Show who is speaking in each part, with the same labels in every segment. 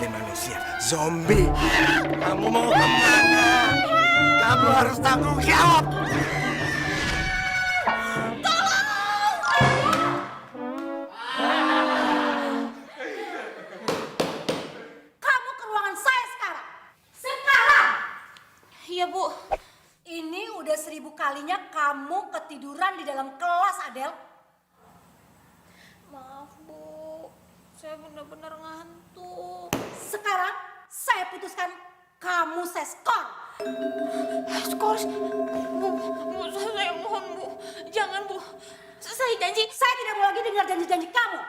Speaker 1: bukan manusia, zombie. Kamu mau kemana? Kamu harus tanggung jawab.
Speaker 2: Kamu ke ruangan saya sekarang. Sekarang. Iya, Bu. Ini udah 1000 kalinya kamu ketiduran di dalam kelas, Adel.
Speaker 3: Maaf, Bu. Saya benar-benar ngantuk.
Speaker 2: Sekarang saya putuskan kamu saya skor.
Speaker 3: Skor? Bu, saya mohon, Bu. Jangan, Bu. Saya janji.
Speaker 2: Saya tidak mau lagi dengar janji-janji kamu.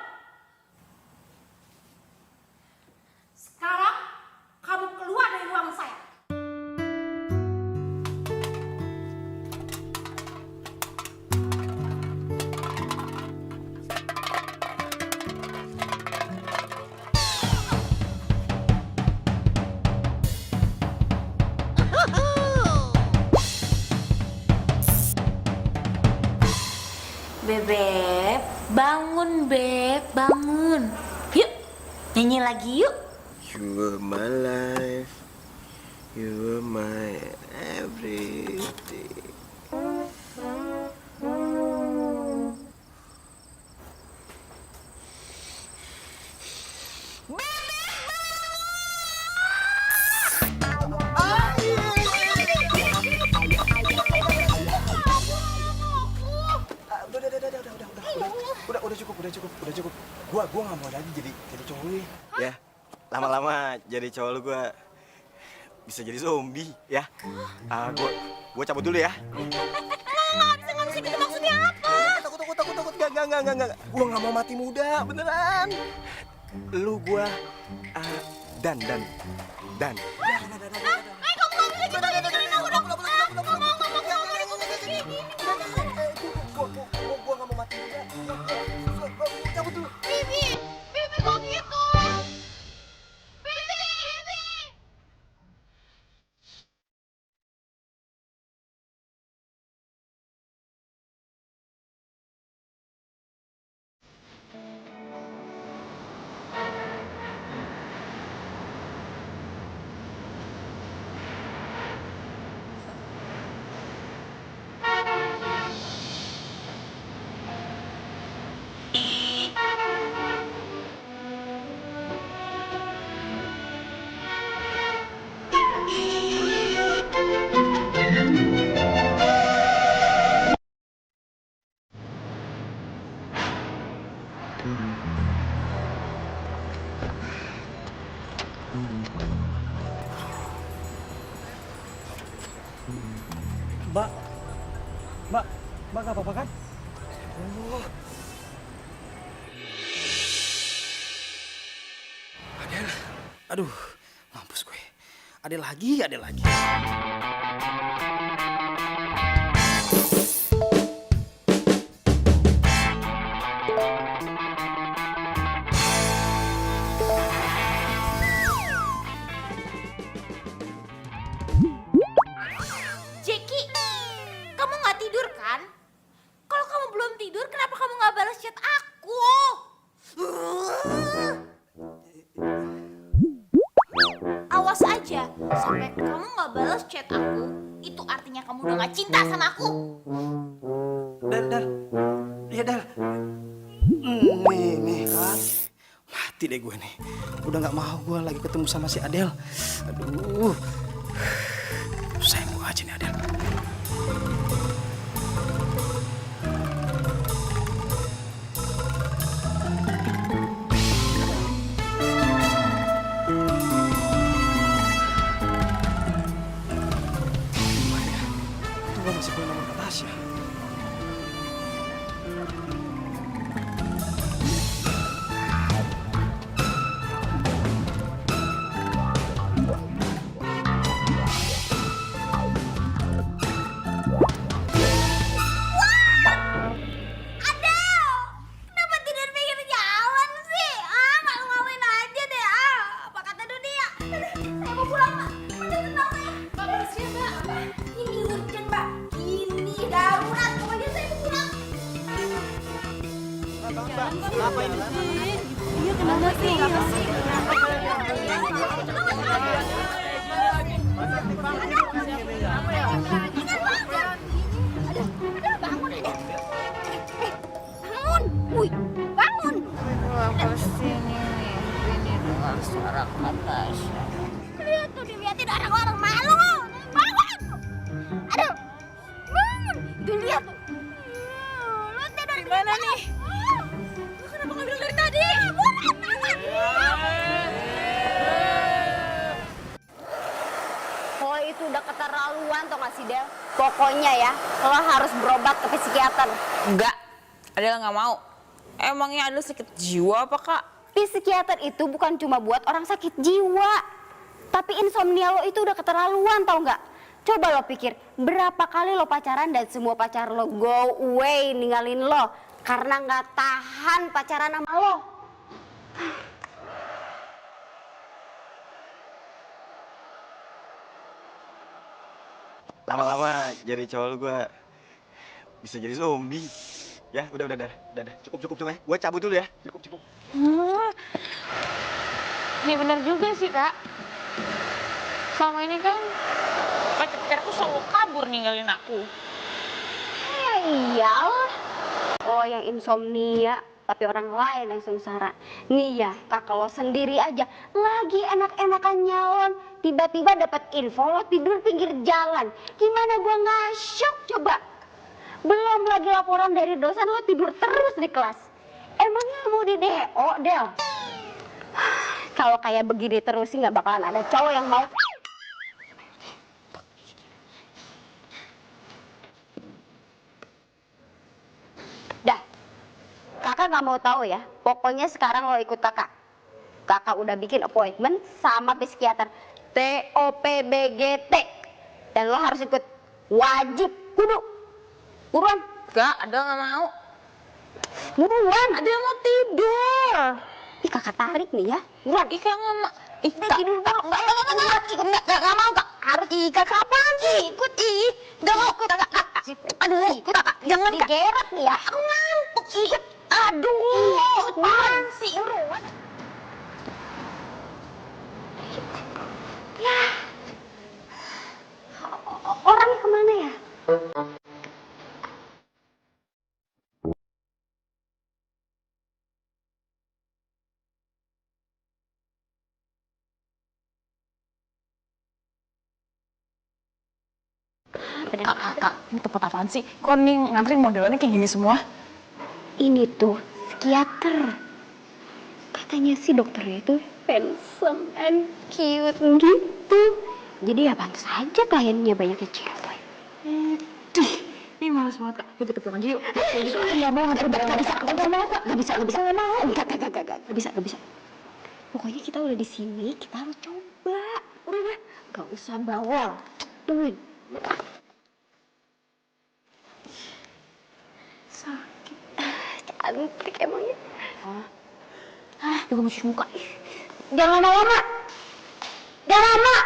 Speaker 2: Sekarang kamu keluar dari ruangan saya.
Speaker 3: Bebek, bangun, Beb. Bangun. Yuk, nyanyi lagi yuk.
Speaker 1: You were my life, you were my everything. Udah cukup. Gua nggak mau lagi jadi cowok lu. Ya, lama-lama jadi cowok lu gua bisa jadi zombie ya. Gua cabut dulu ya.
Speaker 3: Nggak bisa gitu, maksudnya apa?
Speaker 1: Takut. Enggak. Gua nggak mau mati muda, beneran. Lu gua dan. Gua nggak mau mati muda. Cabut dulu.
Speaker 3: Bibi kok gitu?
Speaker 4: Mbak nggak apa-apa kan?
Speaker 1: Adel.
Speaker 4: Aduh, mampus gue. Ada lagi.
Speaker 3: Jeki, kamu nggak tidur kan? Kalau kamu belum tidur, kenapa kamu nggak balas chat aku? Awas aja, sampai kamu nggak balas chat aku, itu artinya kamu udah nggak cinta sama aku.
Speaker 4: Del. Iya, Del. Nih kan. Mati deh gue nih. Udah nggak mau gue lagi ketemu sama si Adel. Aduh. Saya mau aja nih Adel. Itu gue masih punya nomor Tasya.
Speaker 3: Kenapa tidur pinggir jalan sih? Malu-maluin aja deh. Apa kata dunia? Saya mau pulang, Pak. Udah tenang saya. Mbak, bersih, Mbak. Ini urgent, Mbak. Ini darurat. Pokoknya saya mau pulang.
Speaker 4: Apa ini?
Speaker 2: Iya,
Speaker 3: kenapa sih? Bangun aja. Bangun. Wih, bangun.
Speaker 5: Apa sih ini dengan suara Natasha?
Speaker 3: Lihat tuh, dilihatin orang-orang malu. Bangun. Aduh. Bangun. Dilihat tuh. Lu tidur di mana nih? Lu kenapa nggak bilang dari tadi? Buruan, bangun.
Speaker 6: Lo itu udah keterlaluan tau gak sih Del? Pokoknya ya, lo harus berobat ke psikiater.
Speaker 5: Enggak, Adel nggak mau. Emangnya Adel sakit jiwa apa kak?
Speaker 6: Psikiater itu bukan cuma buat orang sakit jiwa, tapi insomnia lo itu udah keterlaluan tau nggak? Coba lo pikir, berapa kali lo pacaran dan semua pacar lo go away ninggalin lo karena nggak tahan pacaran sama lo.
Speaker 1: Lama-lama jadi cowok lu gue bisa jadi zombie. Ya, udah. Cukup ya. Gue cabut dulu ya. Cukup.
Speaker 5: Ini benar juga sih kak. Selama ini kan pacar-pacarku selalu kabur ninggalin aku.
Speaker 6: Ya iyalah, lo yang insomnia tapi orang lain yang sengsara. Nih ya, kakak lo sendiri aja lagi enak-enakan nyalon, tiba-tiba dapat info lo tidur pinggir jalan. Gimana gua nggak syok coba? Belum lagi laporan dari dosen lo tidur terus di kelas. Emangnya mau di DO, Del? Kalau kayak begini terus sih nggak bakalan ada cowok yang mau. Dah, kakak nggak mau tahu ya. Pokoknya sekarang lo ikut kakak. Kakak udah bikin appointment sama psikiater TOPBGT. Dan lo harus ikut, wajib, kudu. Buruan.
Speaker 5: Enggak, Adel nggak mau.
Speaker 6: Buruan.
Speaker 5: Adel mau tidur.
Speaker 6: Ih, kakak tarik nih ya. Buruan.
Speaker 5: Ih kak nggak mau. Ih
Speaker 6: Udah
Speaker 5: kak.
Speaker 6: tidur dulu.
Speaker 5: Nggak mau kak.
Speaker 6: Harus ikut kapan sih? Ikut ih. Nggak mau ikut kak. Aduh, ikut kak. Jangan digeret nih ya. Aku ngantuk. Ikut. Aduh. Buruan sih. Buruan. Ya. Orangnya kemana ya?
Speaker 5: Kak, ini tempat apaan sih? Kok nih ngantri modelannya kayak gini semua?
Speaker 6: Ini tuh psikiater. Katanya sih dokternya itu handsome and cute gitu. Jadi ya pantas aja kliennya banyaknya cewek.
Speaker 5: Ini males banget kak. Yuk kita pulang aja yuk.
Speaker 6: Nggak mau nganter bareng, nggak bisa, nggak mau. Nggak bisa. Pokoknya kita udah di sini, kita harus coba. Udah, nggak usah bawel. Tungguin.
Speaker 5: Sakit.
Speaker 6: Cantik emangnya.
Speaker 5: Juga mau cuci muka.
Speaker 6: Jangan lama-lama. Jangan lama.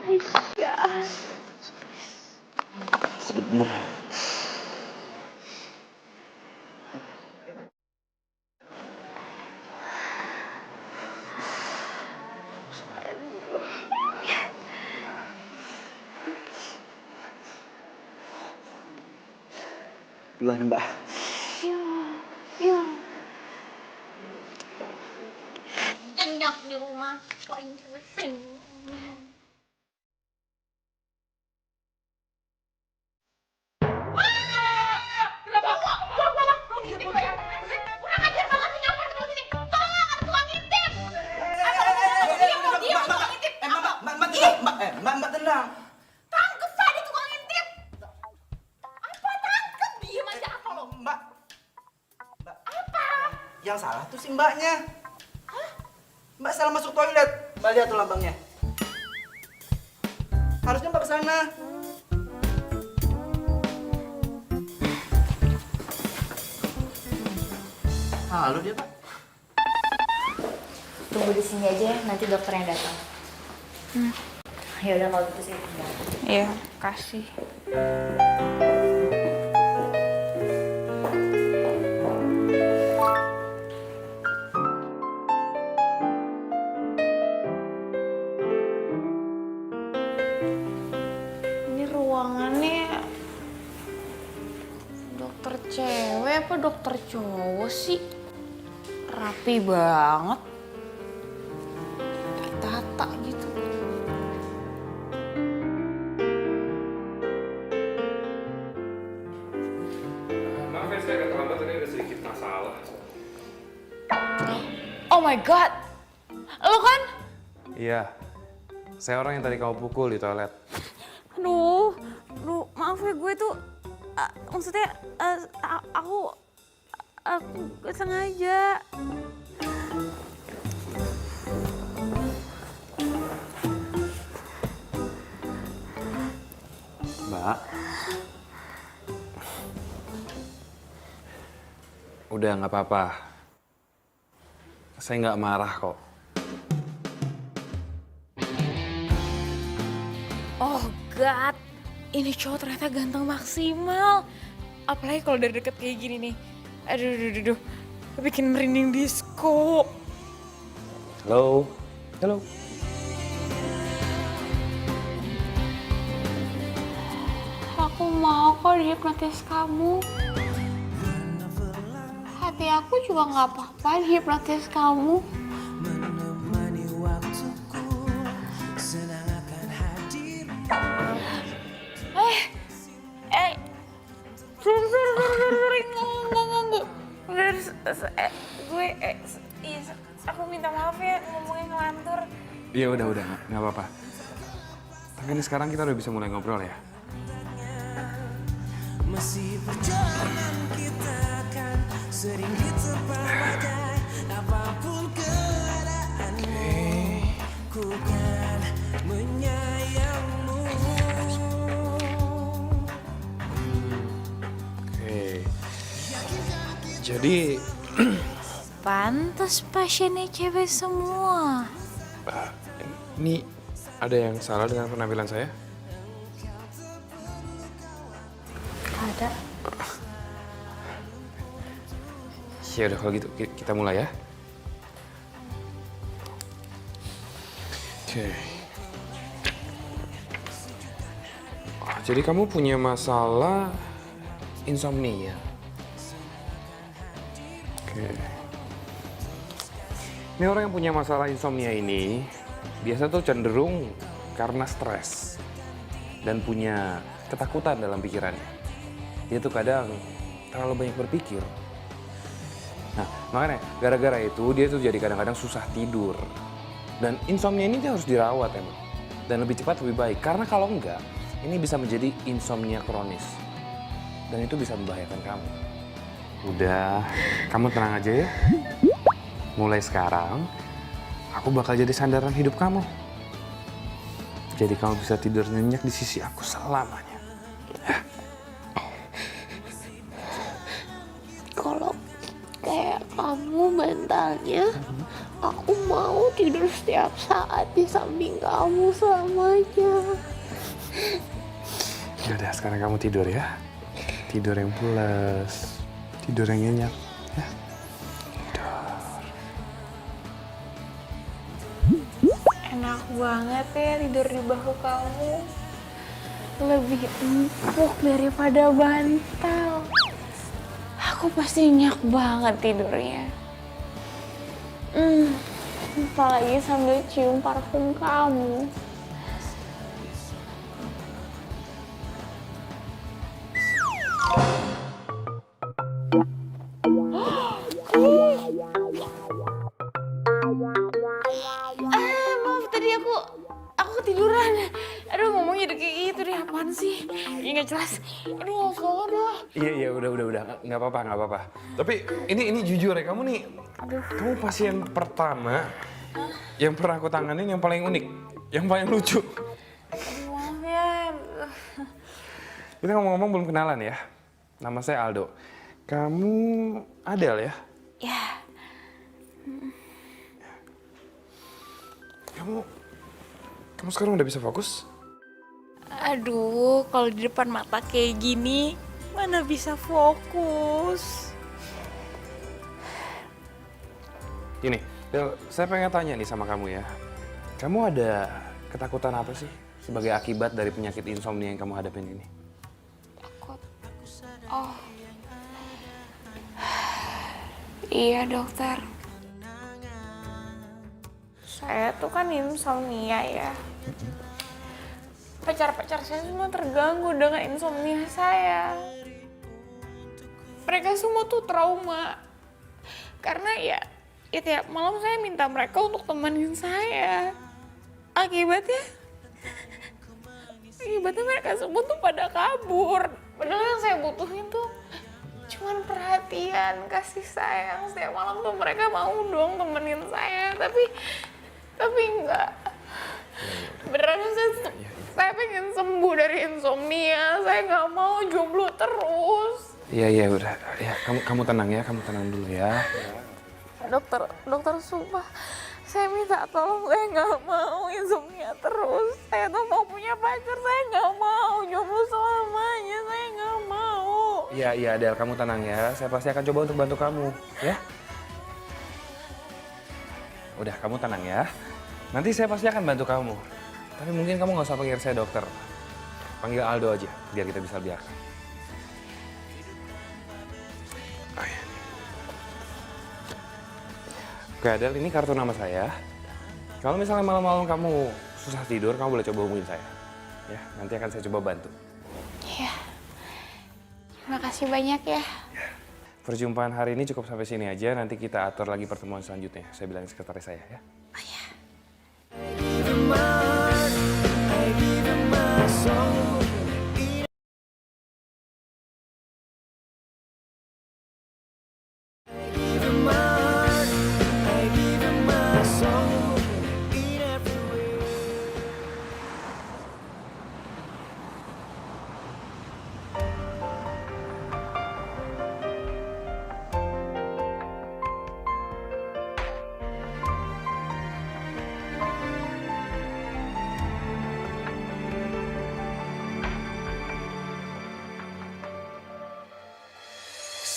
Speaker 6: Aisyah.
Speaker 1: Sebenernya. Gimana mbak?
Speaker 6: Ya.
Speaker 3: Enak di rumah. Paling pusing.
Speaker 4: Mbak tenang.
Speaker 2: Tangkep tadi tukang intip. Apa tangkep? Diem aja apa lo?
Speaker 4: Mbak.
Speaker 2: Apa?
Speaker 4: Yang salah tuh si mbaknya. Mbak salah masuk toilet. Mbak lihat tuh lambangnya. Harusnya mbak kesana. Halo dia pak.
Speaker 7: Tunggu di sini aja ya, nanti dokternya datang. Ya udah kalau gitu sih.
Speaker 5: Iya, kasih. dokter cowok sih? Rapi banget. Kayak Tata gitu.
Speaker 8: Maaf ya, saya agak terlambat, tadi ada sedikit masalah.
Speaker 5: Oh my god! Lo kan?
Speaker 8: Iya, saya orang yang tadi kamu pukul di toilet.
Speaker 5: Aduh, maaf ya gue tuh, maksudnya aku gak sengaja.
Speaker 8: Mbak, udah nggak apa-apa. Saya nggak marah kok.
Speaker 5: Oh god, ini cowok ternyata ganteng maksimal. Apalagi kalau dari deket kayak gini nih. Aduh. Bikin merinding disco.
Speaker 8: Halo? Halo?
Speaker 5: Aku mau kok dihipnotis kamu. Hati aku juga nggak apa-apa dihipnotis kamu. Aku minta maaf ya ngomongnya ngelantur.
Speaker 8: Iya udah nggak apa-apa. Tapi ini sekarang kita udah bisa mulai ngobrol ya.
Speaker 9: Masih perjalanan kita kan sering diterpa badai, apapun keadaanmu, ku kan menyayangmu.
Speaker 8: Oke. Jadi
Speaker 5: Pantes pasiennya cewek semua.
Speaker 8: ini ada yang salah dengan penampilan saya?
Speaker 5: Ada.
Speaker 8: Ya udah kalau gitu kita mulai ya. Oke. Oh, jadi kamu punya masalah insomnia. Oke. Ini orang yang punya masalah insomnia ini biasa tuh cenderung karena stres dan punya ketakutan dalam pikirannya. Dia tuh kadang terlalu banyak berpikir. Nah, makanya gara-gara itu dia tuh jadi kadang-kadang susah tidur. Dan insomnia ini dia harus dirawat emang. Dan lebih cepat lebih baik. Karena kalau enggak, ini bisa menjadi insomnia kronis. Dan itu bisa membahayakan kamu. Udah, kamu tenang aja ya. Mulai sekarang, aku bakal jadi sandaran hidup kamu. Jadi kamu bisa tidur nyenyak di sisi aku selamanya.
Speaker 6: Kalau kayak kamu mentalnya, aku mau tidur setiap saat di samping kamu selamanya.
Speaker 8: Yaudah, sekarang kamu tidur ya. Tidur yang pulas, tidur yang nyenyak. Ya.
Speaker 5: Enak banget ya tidur di bahu kamu. Lebih empuk daripada bantal. Aku pasti nyenyak banget tidurnya. Apalagi sambil cium parfum kamu. Maaf tadi aku ketiduran. Aduh ngomongnya udah kayak gitu deh, apaan sih? Ya nggak jelas. Aduh maaf banget dah.
Speaker 8: Iya, udah. Nggak apa-apa. Tapi ini jujur ya, kamu nih, kamu pasien pertama yang pernah aku tanganin yang paling unik, yang paling lucu.
Speaker 5: Aduh maaf ya.
Speaker 8: Kita ngomong-ngomong belum kenalan ya. Nama saya Aldo. Kamu Adel ya?
Speaker 5: Ya.
Speaker 8: Kamu sekarang udah bisa fokus?
Speaker 5: Aduh, kalau di depan mata kayak gini, mana bisa fokus?
Speaker 8: Gini, Del, saya pengen tanya nih sama kamu ya. Kamu ada ketakutan apa sih sebagai akibat dari penyakit insomnia yang kamu hadapin ini?
Speaker 5: Takut. Oh. Iya dokter. Saya tuh kan insomnia ya. Pacar-pacar saya semua terganggu dengan insomnia saya. Mereka semua tuh trauma. Karena ya tiap malam saya minta mereka untuk temenin saya. Akibatnya mereka semua tuh pada kabur. Padahal yang saya butuhin tuh cuman perhatian, kasih sayang. Setiap malam tuh mereka mau dong temenin saya, tapi enggak. Beneran saya pengen sembuh dari insomnia. Saya nggak mau jomblo terus.
Speaker 8: Iya udah. Ya, kamu tenang ya, kamu tenang dulu ya.
Speaker 5: Dokter sumpah. Saya minta tolong, saya nggak mau insomnia terus. Saya tuh mau punya pacar, saya nggak mau jomblo selamanya, saya nggak mau.
Speaker 8: Iya Adel, kamu tenang ya. Saya pasti akan coba untuk bantu kamu, ya. Udah, kamu tenang ya. Nanti saya pasti akan bantu kamu. Tapi mungkin kamu nggak usah panggil saya dokter. Panggil Aldo aja, biar kita bisa lebih akrab. Oh, ya. Oke Adel, ini kartu nama saya. Kalau misalnya malam-malam kamu susah tidur, kamu boleh coba hubungin saya. Ya, nanti akan saya coba bantu.
Speaker 5: Iya. Terima kasih banyak ya.
Speaker 8: Perjumpaan hari ini cukup sampai sini aja. Nanti kita atur lagi pertemuan selanjutnya. Saya bilangin sekretaris saya ya.
Speaker 5: Oh ya.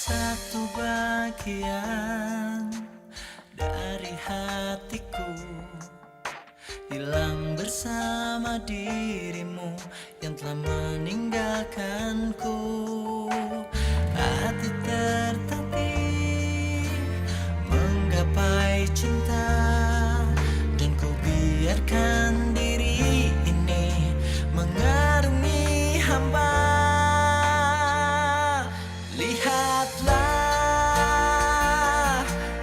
Speaker 9: Satu bagian dari hatiku hilang bersama dirimu yang telah meninggalkanku. Hati tertatih menggapai cinta, dan ku biarkan diri ini mengarungi hamba. Lihatlah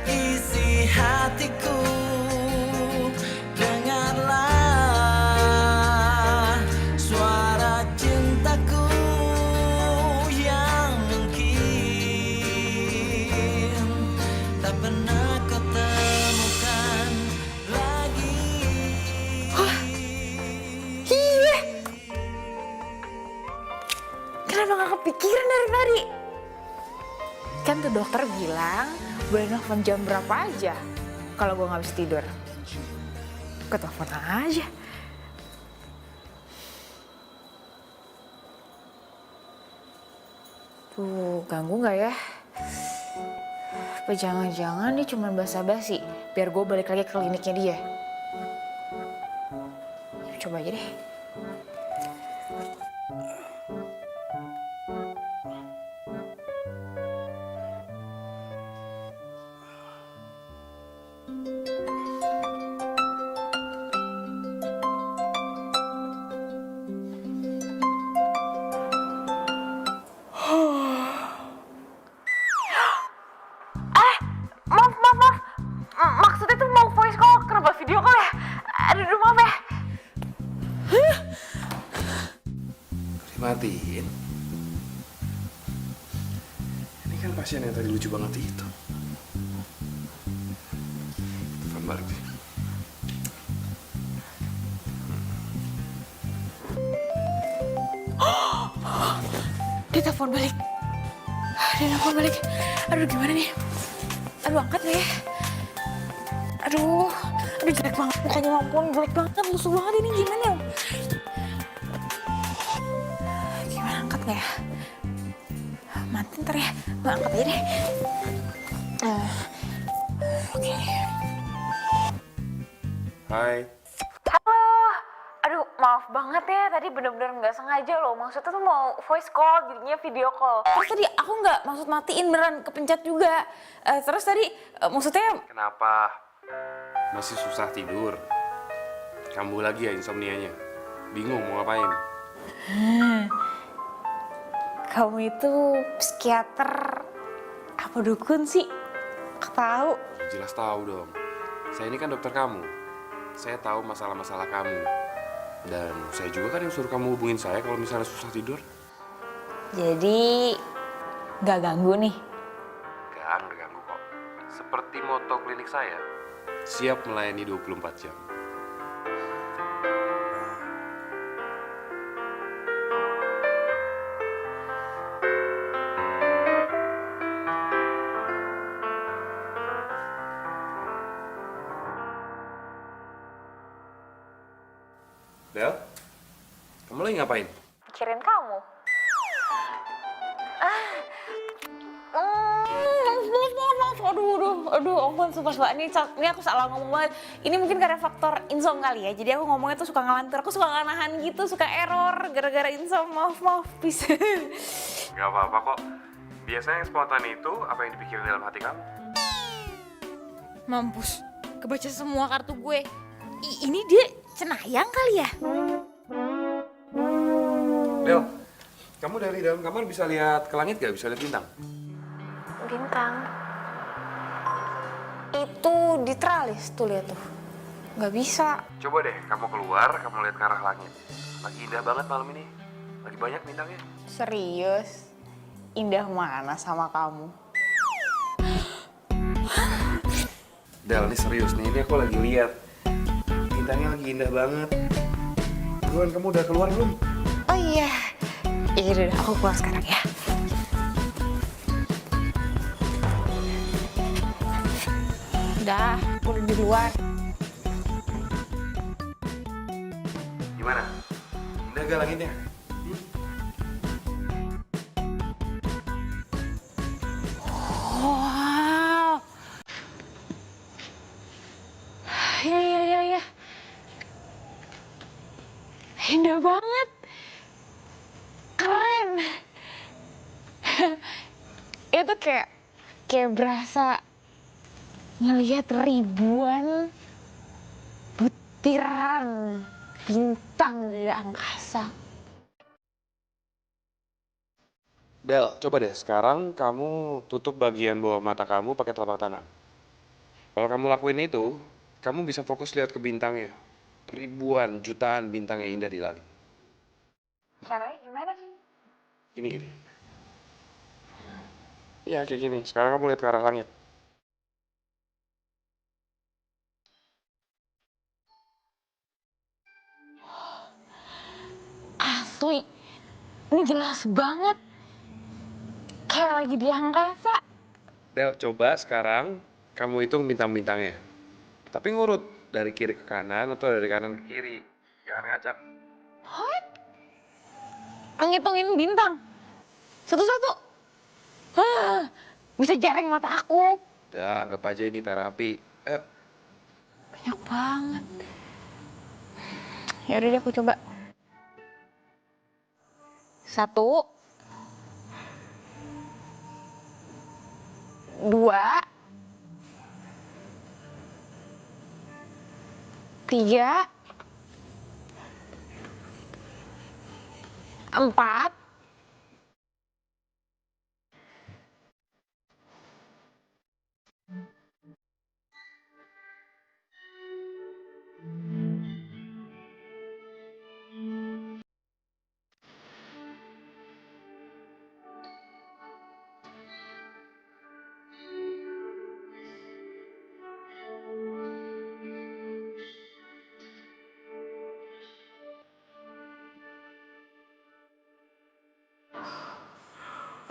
Speaker 9: isi hatiku, dengarlah suara cintaku yang mungkin tak pernah kau temukan lagi.
Speaker 5: Kenapa gak kepikiran dari tadi? Kan tuh dokter bilang boleh nelfon jam berapa aja kalau gue nggak bisa tidur. Gue telepon aja. Tuh, ganggu nggak ya? Apa jangan-jangan dia cuma basa-basi biar gue balik lagi ke kliniknya dia. Coba aja deh. Maaf. Maksudnya tuh mau voice call, kenapa video call ya? Aduh, maaf ya.
Speaker 8: Dimatiin. Ini kan pasien yang tadi lucu banget itu. Telepon balik sih.
Speaker 5: Dia telepon balik. Aduh, gimana nih? Aduh, angkat gak ya? Aduh, jelek banget mukanya, ampun, jelek banget, lusuh banget ini, gimana ya? Gimana, angkat gak ya? Mati ntar ya, gak angkat aja deh. Oke.
Speaker 8: Hai.
Speaker 5: Halo, aduh maaf maaf banget ya, tadi bener-bener nggak sengaja loh. Maksudnya tuh mau voice call, jadinya video call. Terus tadi aku nggak maksud matiin, beneran kepencet juga. Terus tadi maksudnya...
Speaker 8: Kenapa? Masih susah tidur? Kambuh lagi ya insomnianya? Bingung mau ngapain?
Speaker 5: Kamu itu psikiater apa dukun sih? Aku tahu.
Speaker 8: Jelas tahu dong. Saya ini kan dokter kamu. Saya tahu masalah-masalah kamu. Dan saya juga kan yang suruh kamu hubungin saya kalau misalnya susah tidur.
Speaker 5: Jadi nggak ganggu nih?
Speaker 8: Nggak ganggu kok. Seperti moto klinik saya, siap melayani 24 jam. Del, kamu lagi ngapain?
Speaker 5: Mikirin kamu. Maaf. Aduh, ampun, sumpah. Ini aku salah ngomong banget. Ini mungkin karena faktor insom kali ya. Jadi aku ngomongnya tuh suka ngelantur, aku suka nggak nahan gitu, suka error gara-gara insom. Maaf, please.
Speaker 8: Gak apa-apa kok. Biasanya yang spontan itu apa yang dipikirin dalam hati kamu?
Speaker 5: Mampus, kebaca semua kartu gue. Ini dia cenayang kali ya?
Speaker 8: Del, kamu dari dalam kamar bisa lihat ke langit gak? Bisa lihat bintang?
Speaker 5: Bintang? Itu di tralis tuh, lihat tuh. Nggak bisa.
Speaker 8: Coba deh kamu keluar, kamu lihat ke arah langit. Lagi indah banget malam ini. Lagi banyak bintangnya.
Speaker 5: Serius? Indah mana sama kamu?
Speaker 8: Del, ini serius nih. Ini aku lagi lihat. Bintangnya lagi indah banget. Buruan, kamu udah keluar belum?
Speaker 5: Oh iya. Iya udah, aku keluar sekarang ya. Udah, aku udah di luar.
Speaker 8: Gimana? Indah gak langitnya?
Speaker 5: Wow. Ya. Indah banget. Keren. Itu kayak berasa ngelihat ribuan butiran bintang di angkasa.
Speaker 8: Del, coba deh sekarang kamu tutup bagian bawah mata kamu pakai telapak tangan. Kalau kamu lakuin itu, kamu bisa fokus lihat ke bintangnya. Ribuan, jutaan bintang yang indah di langit.
Speaker 5: Caranya gimana sih?
Speaker 8: Gini. Ya kayak gini. Sekarang kamu lihat ke arah langit.
Speaker 5: Asli, ini jelas banget. Kayak lagi di angkasa.
Speaker 8: Del, coba sekarang kamu hitung bintang-bintangnya. Tapi ngurut dari kiri ke kanan atau dari kanan ke kiri. Jangan ngacak.
Speaker 5: What? Ngitungin bintang? Satu-satu? Bisa jarang mata aku.
Speaker 8: Udah, anggap aja ini terapi.
Speaker 5: Banyak banget. Ya udah deh, aku coba. 1, 2, 3, 4.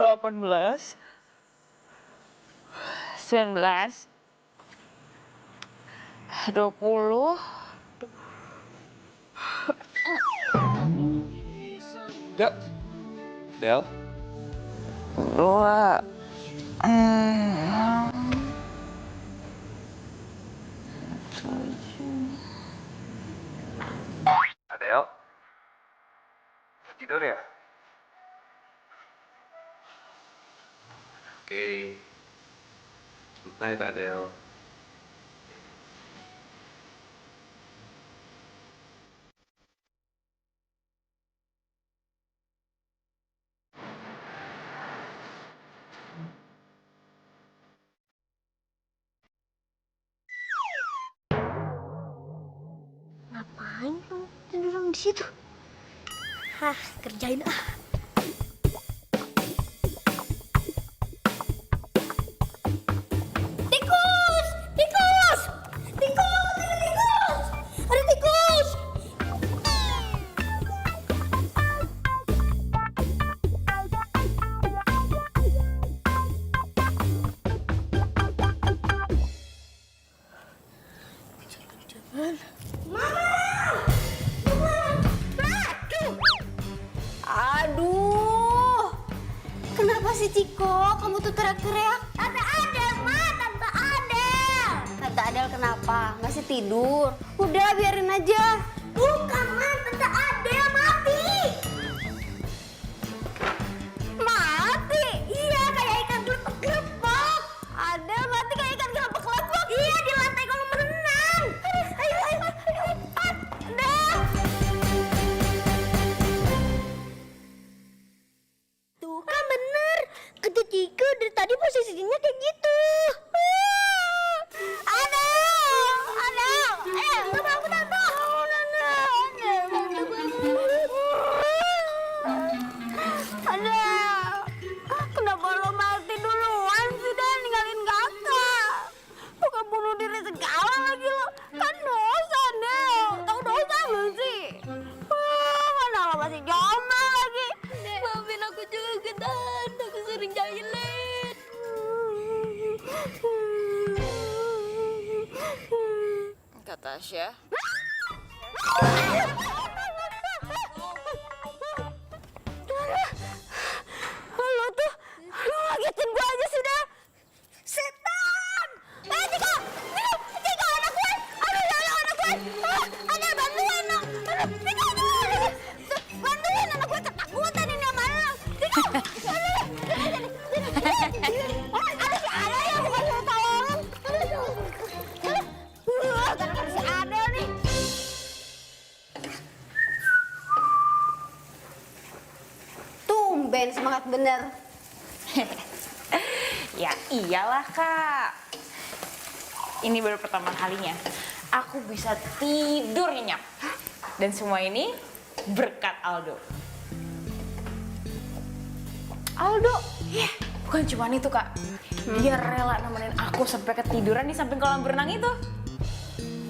Speaker 5: Delapan belas, 19, 20.
Speaker 8: Del?
Speaker 5: 2,
Speaker 8: Adel? Night, Adele.
Speaker 6: Ngapain kamu tiduran di situ?
Speaker 2: Hah, kerjain ah. Tikus! Tikus! Tikus! Ada tikus! Ada tikus!
Speaker 6: Aduh, kenapa sih Ciko? Kamu tuh teriak-teriak. Tante Adel, Ma, Tante Adel. Tante Adel kenapa? Masih tidur? Udah, biarin aja. Bukan, Ma, Tante Adel mati. Mati? Iya, kayak ikan gelepek-gelepek. Adel mati kayak ikan gelepek-gelepek. Iya, di lantai kolam renang. Ayo, ayo, ayo, cepat. Adel. Tuh kan bener, kata Ciko dari tadi posisinya kayak gitu. Adel, nggak mau tante. Adel, kenapa lo mati duluan sih dan ninggalin kakak? Bukan bunuh diri segala lagi lo, kan dosa Adel. Tahu dosa lo sih? Mana lo masih jomblo lagi? Maafin aku juga, Dan. Aku sering jahilin.
Speaker 5: Kak Tasya.
Speaker 6: Lo tuh, lo ngagetin gue aja sih, dah. Setan! Ciko! Ciko, anak gue! Aduh, ya Allah, anak gue! Ada bantuin dong! Ciko, aduh! Bantuin, anak gue ketakutan ini sama lo! Ciko! Aduh! Ada si Adel ya, bukan lo tolong! Gara-gara si Adel nih! Tumben semangat bener.
Speaker 5: Ya iyalah Kak. Ini baru pertama kalinya aku bisa tidur nyenyak. Dan semua ini berkat Aldo. Aldo? Ya, bukan cuma itu Kak. Dia rela nemenin aku sampai ketiduran di samping kolam berenang itu.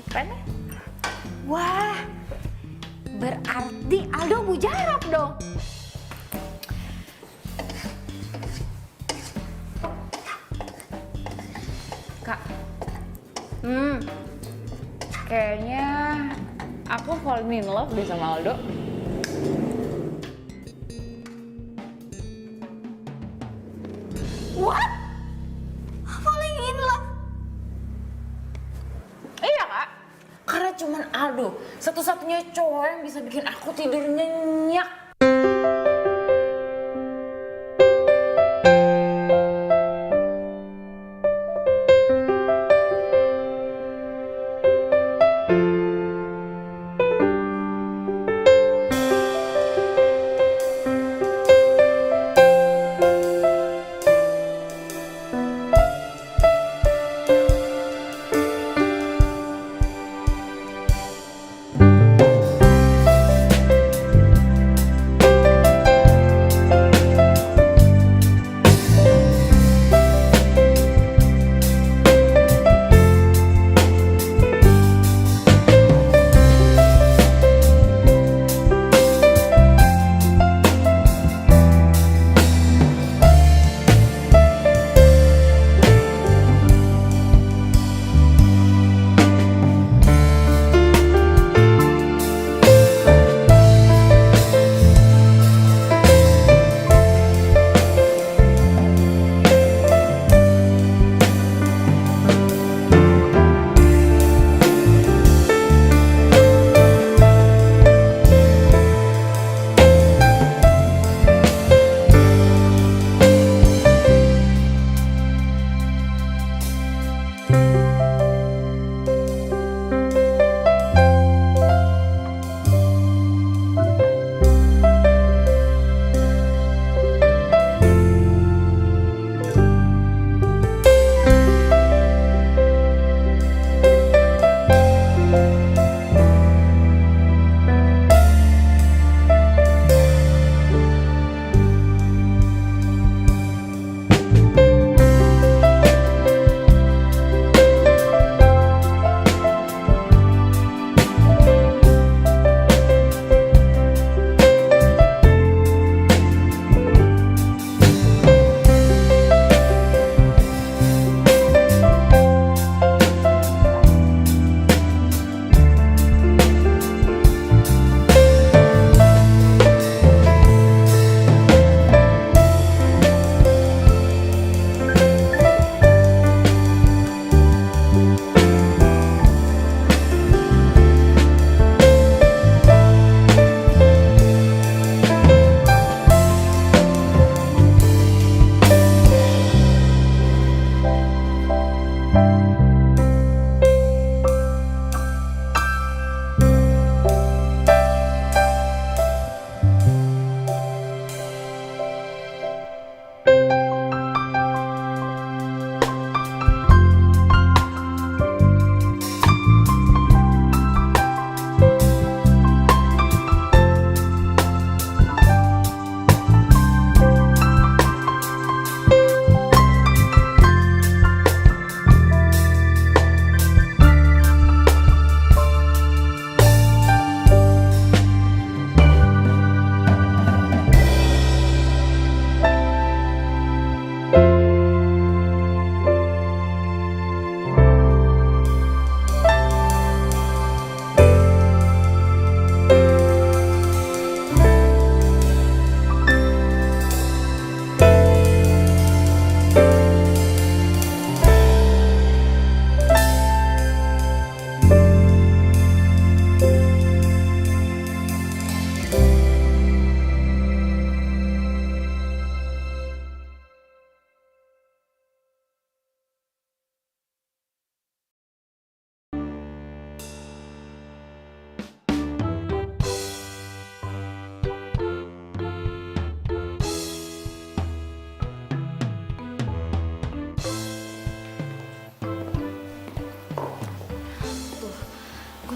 Speaker 5: Keren ya?
Speaker 6: Wah, berarti Aldo mujarab dong.
Speaker 5: Kak, kayaknya aku falling in love deh sama Aldo.
Speaker 6: What? Falling in love?
Speaker 5: Iya Kak, karena cuman Aldo satu-satunya cowok yang bisa bikin aku tidur nyenyak.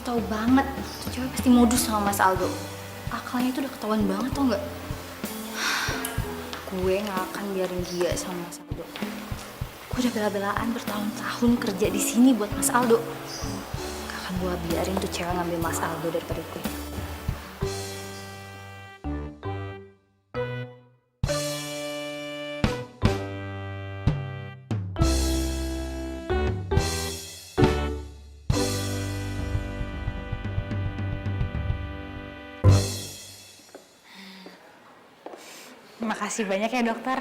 Speaker 7: tahu banget tuh cewek pasti modus sama Mas Aldo. Akalnya itu udah ketahuan banget tau nggak? Gue nggak akan biarin dia sama Mas Aldo. Gue udah bela-belaan bertahun-tahun kerja di sini buat Mas Aldo. Gak akan gue biarin tuh cewek ngambil Mas Aldo daripada gue.
Speaker 5: Makasih banyak ya dokter.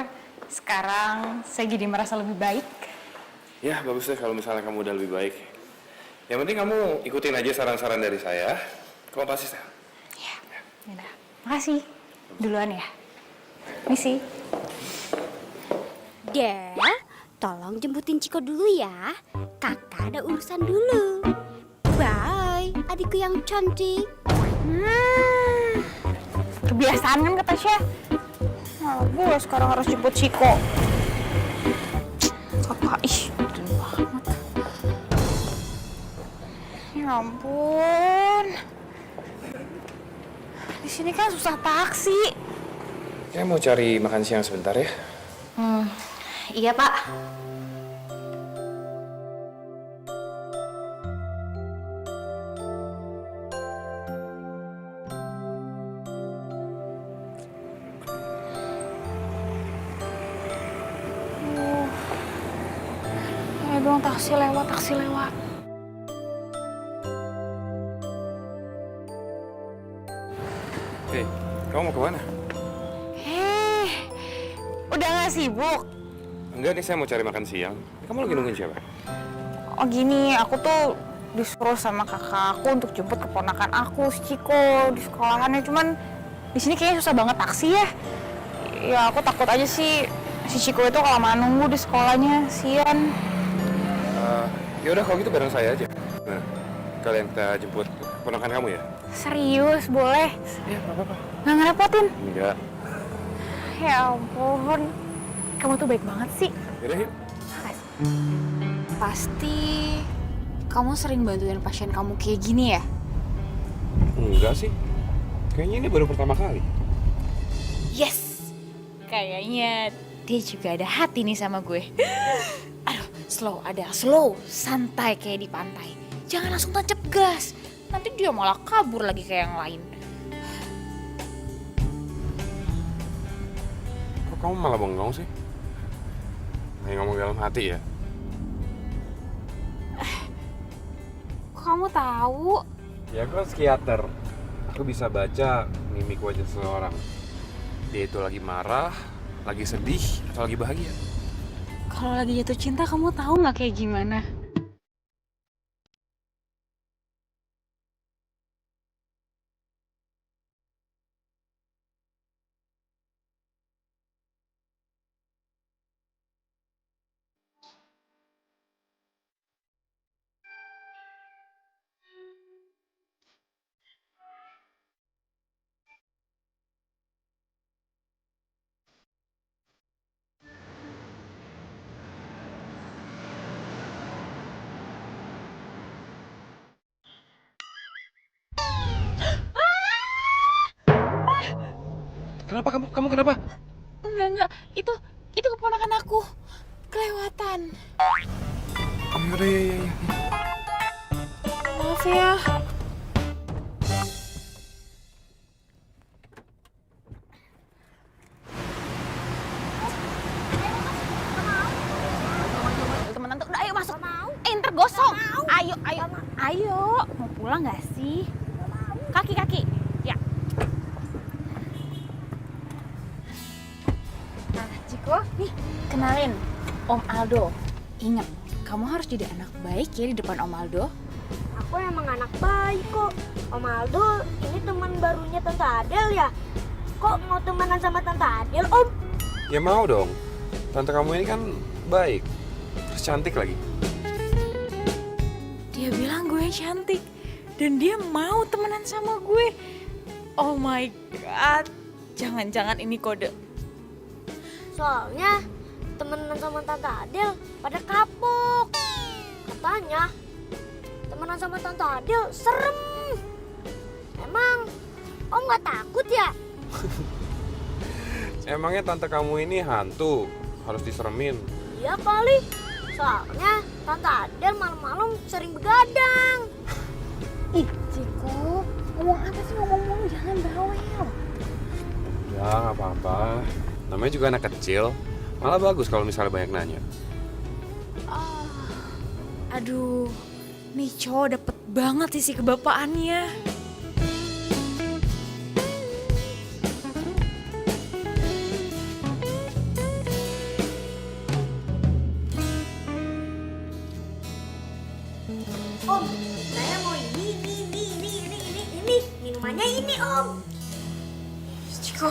Speaker 5: Sekarang saya jadi merasa lebih baik.
Speaker 8: Ya, bagus deh kalau misalnya kamu udah lebih baik. Yang penting kamu ikutin aja saran-saran dari saya. Kamu pasti sehat.
Speaker 5: Ya, yaudah. Makasih. Duluan ya. Misi.
Speaker 6: Del, tolong jemputin Ciko dulu ya. Kakak ada urusan dulu. Bye, adikku yang cantik.
Speaker 5: Kebiasaan kan kata Tasya. Gue sekarang harus jemput Ciko. Kakak, betul banget. Ya ampun. Di sini kan susah taksi.
Speaker 8: Saya mau cari makan siang sebentar ya.
Speaker 7: Iya Pak.
Speaker 5: Dong, taksi lewat.
Speaker 8: Hei, kamu mau kemana?
Speaker 5: Udah gak sibuk?
Speaker 8: Enggak nih, saya mau cari makan siang. Kamu lagi nungguin siapa?
Speaker 5: Oh gini, aku tuh disuruh sama kakak aku untuk jemput keponakan aku, si Ciko, di sekolahannya. Cuman di sini kayaknya susah banget taksi ya. Ya aku takut aja sih si Ciko itu kelamaan nunggu di sekolahnya, sian.
Speaker 8: Ya udah kalau gitu bareng saya aja. Nah, kalian kita jemput keponakan kamu ya?
Speaker 5: Serius, boleh?
Speaker 8: Iya, apa-apa.
Speaker 5: Nggak ngerepotin?
Speaker 8: Enggak.
Speaker 5: Ya ampun, kamu tuh baik banget sih.
Speaker 8: Yaudah yuk.
Speaker 7: Pasti kamu sering bantuin pasien kamu kayak gini ya?
Speaker 8: Enggak sih. Kayaknya ini baru pertama kali.
Speaker 5: Yes! Kayaknya dia juga ada hati nih sama gue. Aduh, slow, santai kayak di pantai. Jangan langsung tancap gas. Nanti dia malah kabur lagi kayak yang lain.
Speaker 8: Kok kamu malah bengong sih? Kayak ngomong dalam hati ya?
Speaker 5: Kok kamu tahu?
Speaker 8: Ya aku kan psikiater. Aku bisa baca mimik wajah seseorang. Dia itu lagi marah, lagi sedih, atau lagi bahagia.
Speaker 5: Kalau lagi jatuh cinta kamu tahu nggak kayak gimana?
Speaker 8: Kenapa kamu kenapa?
Speaker 5: Enggak. Itu keponakan aku. Kelewatan.
Speaker 8: Oh yaudah, ya.
Speaker 5: Maaf ya. Teman-teman tuh, udah ayo masuk. Ntar gosong. Ayo. Mau pulang nggak sih? Kaki. Ya. Nah, Ciko, nih kenalin Om Aldo. Ingat, kamu harus jadi anak baik ya di depan Om Aldo.
Speaker 3: Aku emang anak baik kok. Om Aldo, ini teman barunya Tante Adel ya? Kok mau temenan sama Tante Adel, Om?
Speaker 8: Ya mau dong. Tante kamu ini kan baik. Terus cantik lagi.
Speaker 5: Dia bilang gue cantik. Dan dia mau temenan sama gue. Oh my God. Jangan-jangan ini kode.
Speaker 3: Soalnya temenan sama Tante Adel pada kapok. Katanya temenan pacaran sama Tante Adel serem. Emang Om nggak takut ya?
Speaker 8: Emangnya tante kamu ini hantu? Harus diseremin?
Speaker 3: Iya kali. Soalnya Tante Adel malam-malam sering begadang.
Speaker 5: Ih, Ciko, ngomong apa sih ngomong jangan bawel.
Speaker 8: Ya nggak apa-apa. Namanya juga anak kecil. Malah bagus kalau misalnya banyak nanya.
Speaker 5: Aduh, nih cowok dapet banget isi kebapaannya.
Speaker 3: Om, saya mau ini. Minumannya ini, Om.
Speaker 5: Ciko.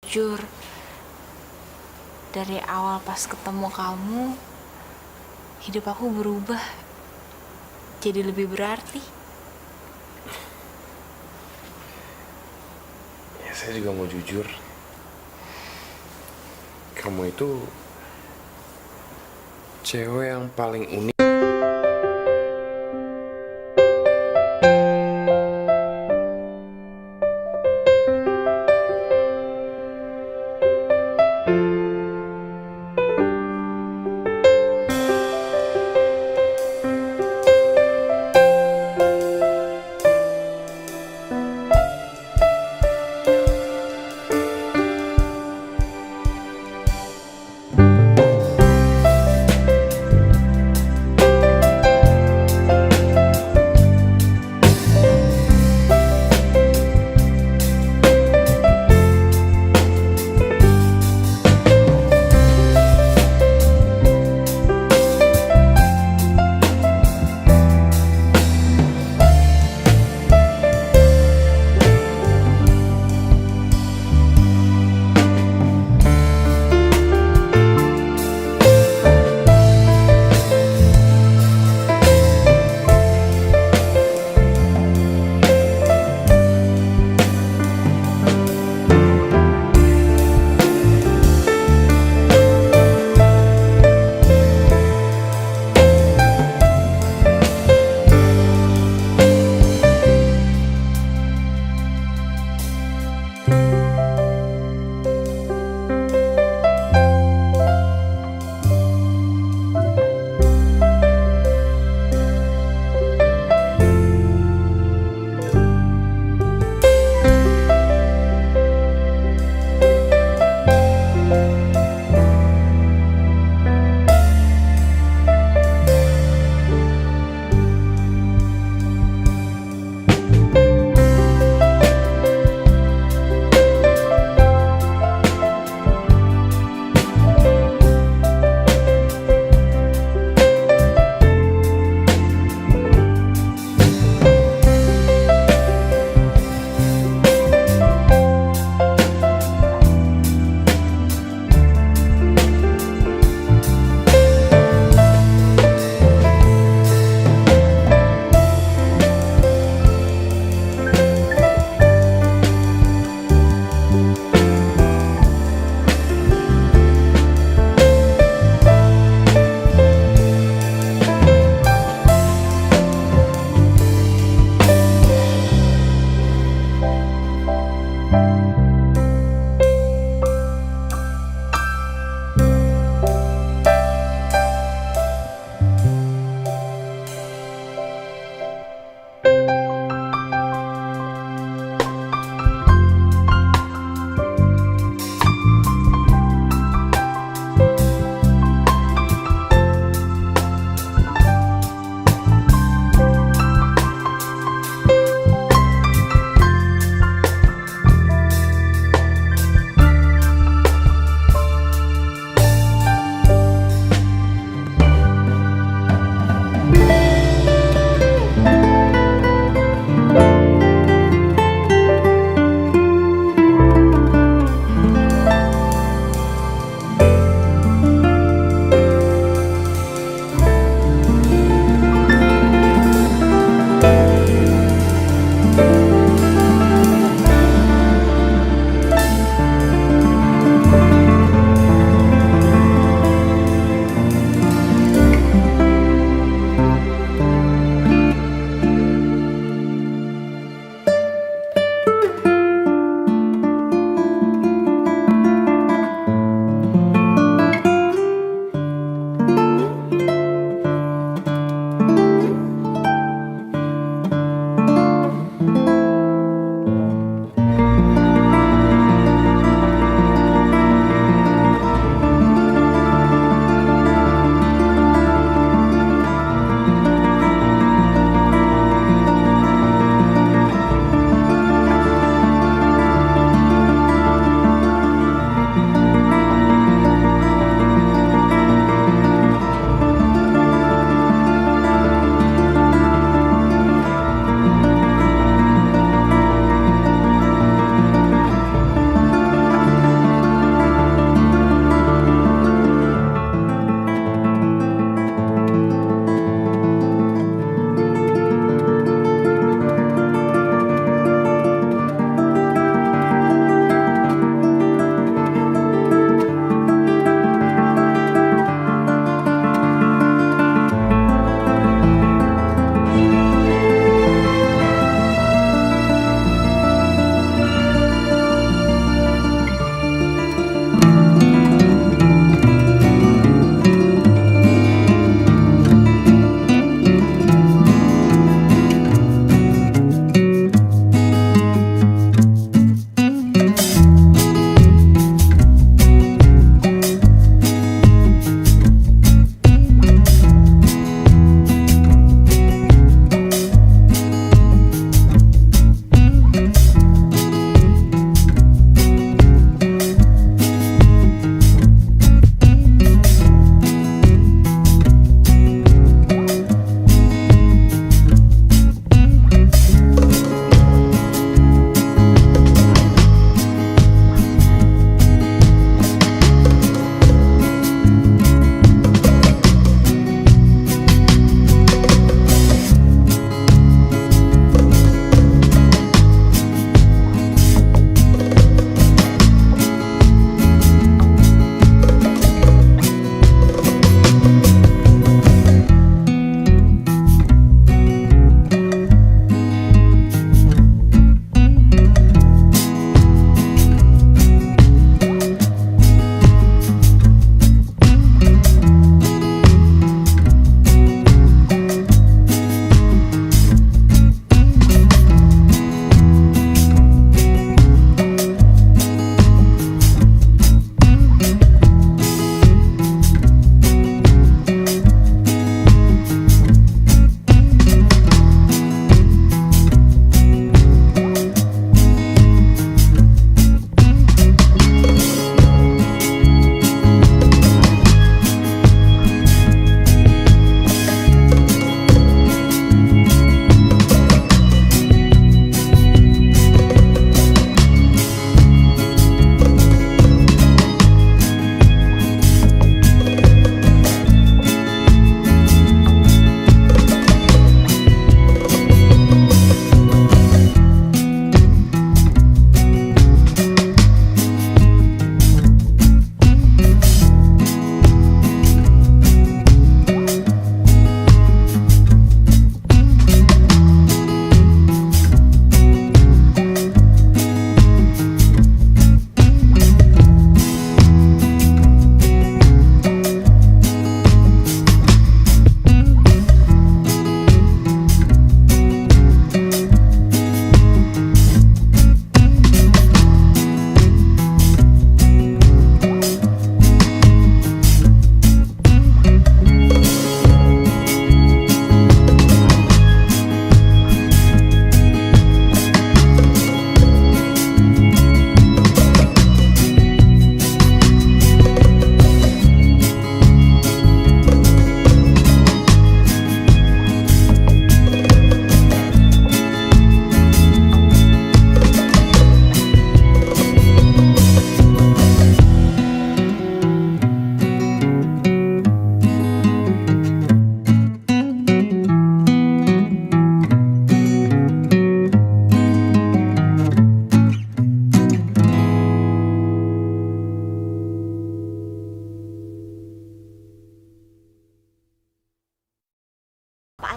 Speaker 5: Jujur, dari awal pas ketemu kamu, hidup aku berubah jadi lebih berarti.
Speaker 8: Ya saya juga mau jujur. Kamu itu cewek yang paling unik.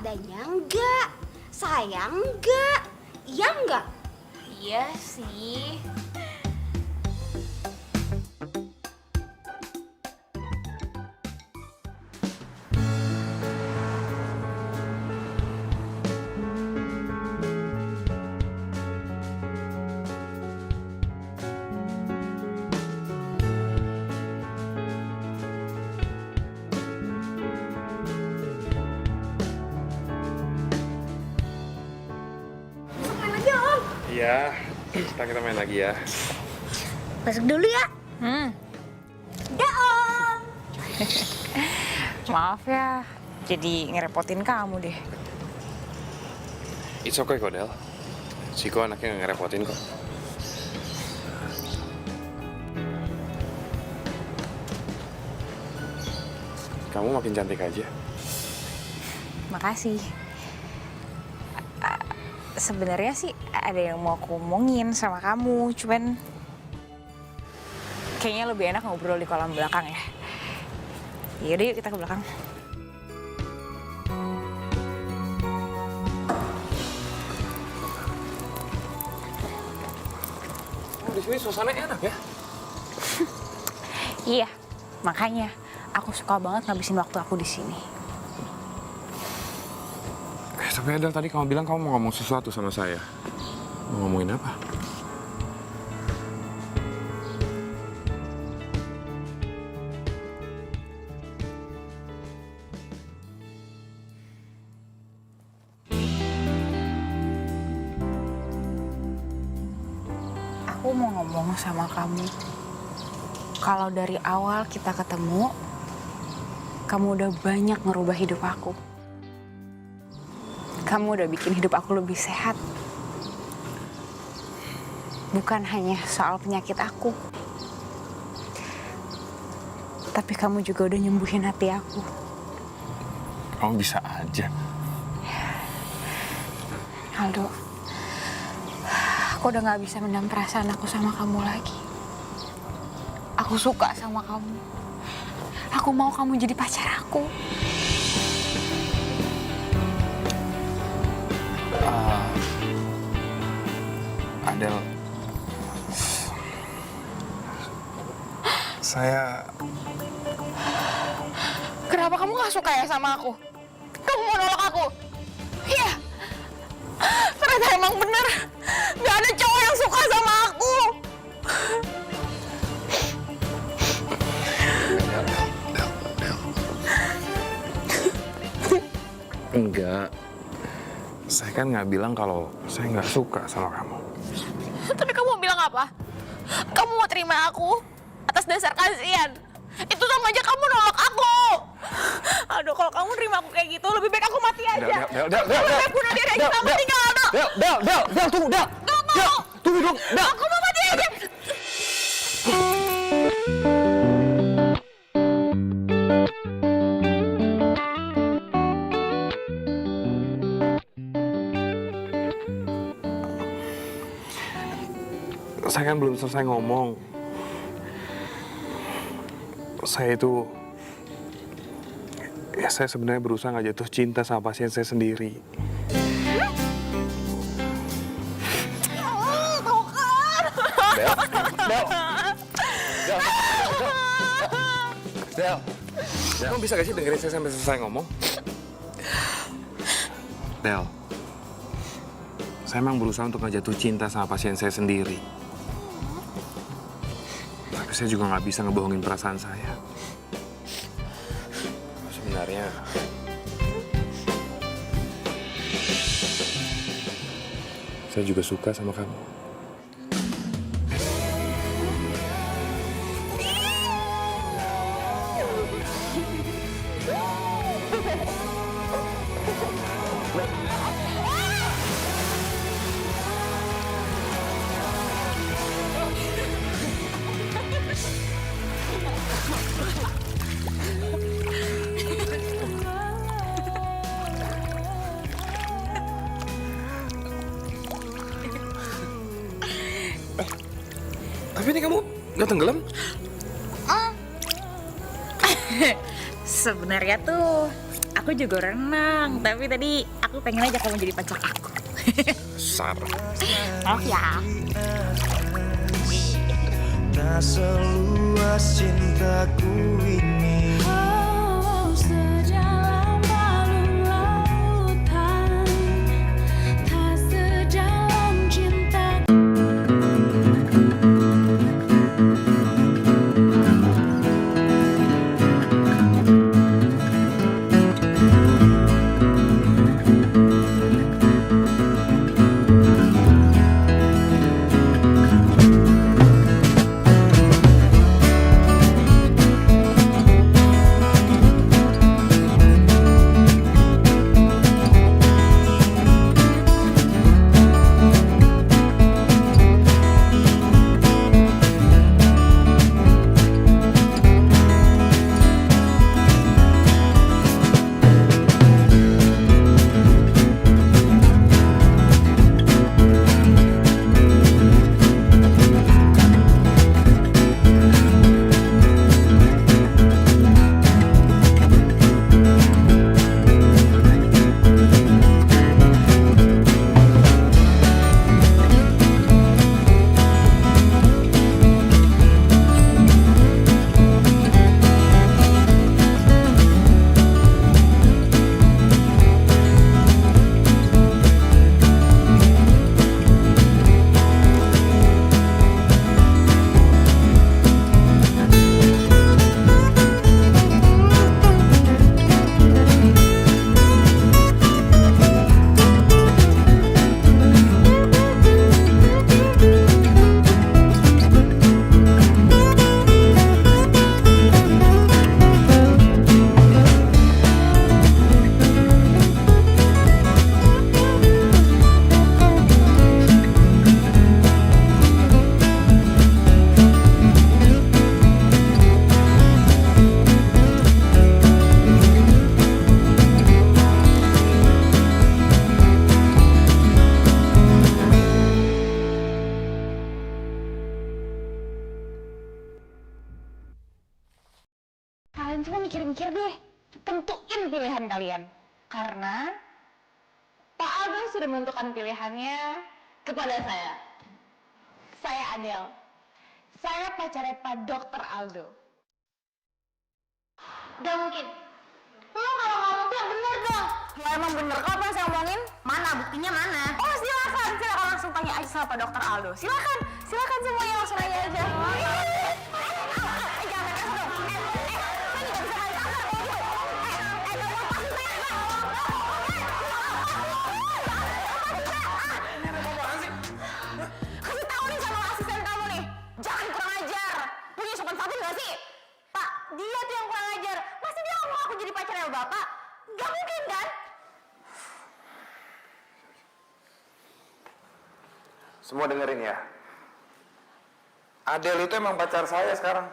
Speaker 6: adanya enggak? Sayang enggak? Iya enggak?
Speaker 7: Iya sih.
Speaker 8: Iya, kita main lagi ya.
Speaker 6: Masuk dulu ya. Dah Om.
Speaker 5: Maaf ya, jadi ngerepotin kamu deh.
Speaker 8: It's okay kok, Del. Siko anaknya nggak ngerepotin kok. Kamu makin cantik aja.
Speaker 5: Makasih. Sebenarnya sih ada yang mau aku omongin sama kamu, cuman kayaknya lebih enak ngobrol di kolam belakang ya. Yaudah yuk kita ke belakang.
Speaker 8: Di sini suasana enak ya.
Speaker 5: Iya, makanya aku suka banget ngabisin waktu aku di sini.
Speaker 8: Tapi Adel, tadi kamu bilang kamu mau ngomong sesuatu sama saya. Mau ngomongin apa?
Speaker 5: Aku mau ngomong sama kamu. Kalau dari awal kita ketemu, kamu udah banyak ngerubah hidup aku. Kamu udah bikin hidup aku lebih sehat. Bukan hanya soal penyakit aku. Tapi kamu juga udah nyembuhin hati aku.
Speaker 8: Kamu bisa aja.
Speaker 5: Aldo, aku udah gak bisa mendam perasaan aku sama kamu lagi. Aku suka sama kamu. Aku mau kamu jadi pacar aku.
Speaker 8: Adel, saya...
Speaker 5: Kenapa kamu gak suka ya sama aku? Kamu mau nolak aku? Iya. Ternyata emang bener. Gak ada cowok yang suka sama aku.
Speaker 8: Enggak. Saya kan nggak bilang kalau saya nggak suka sama kamu.
Speaker 5: Tapi kamu bilang apa? Kamu mau terima aku atas dasar kasihan. Itu sama aja kamu nolak aku. Aduh, kalau kamu terima aku kayak gitu, lebih baik aku mati aja.
Speaker 8: Del,
Speaker 5: Lebih baik bunuh diri aja, kamu tinggal Aldo.
Speaker 8: Del, tunggu, Del. Del, tunggu dong, Del.
Speaker 5: Aku mau mati aja.
Speaker 8: Saya kan belum selesai ngomong. Saya itu... Ya, saya sebenarnya berusaha nggak jatuh cinta sama pasien saya sendiri. Del. Kamu bisa gak sih dengerin saya sampai selesai ngomong? Del, saya emang berusaha untuk nggak jatuh cinta sama pasien saya sendiri. Tapi saya juga nggak bisa ngebohongin perasaan saya. Sebenarnya... saya juga suka sama kamu. Tapi ini kamu nggak tenggelam?
Speaker 5: Sebenarnya tuh Aku juga renang, tapi tadi aku pengen aja kamu jadi pacar aku.
Speaker 8: Sarah.
Speaker 5: Maaf ya.
Speaker 9: Tak seluas cintaku ini.
Speaker 3: Oh, sedalam balung lautan, tak sedalam cinta.
Speaker 5: Kalian semua mikir-mikir deh, tentuin pilihan kalian. Karena Pak Aldo sudah menentukan pilihannya kepada saya. Saya Adele. Saya pacarnya Pak Dr. Aldo.
Speaker 3: Gak mungkin. Lo kalau ngomong tuh yang bener dong.
Speaker 5: Ya emang bener kok apa yang saya omongin?
Speaker 3: Mana buktinya mana?
Speaker 5: Oh silakan langsung tanya aja sama Pak Dr. Aldo. Silakan semuanya langsung aja aja. Kasih tahu nih sama asisten kamu nih, jangan kurang ajar. Punya sopan santun nggak sih? Pak, dia tuh yang kurang ajar. Masa dia mau aku jadi pacarnya bapak? Gak mungkin kan?
Speaker 8: Semua dengerin ya. Adele itu emang pacar saya sekarang.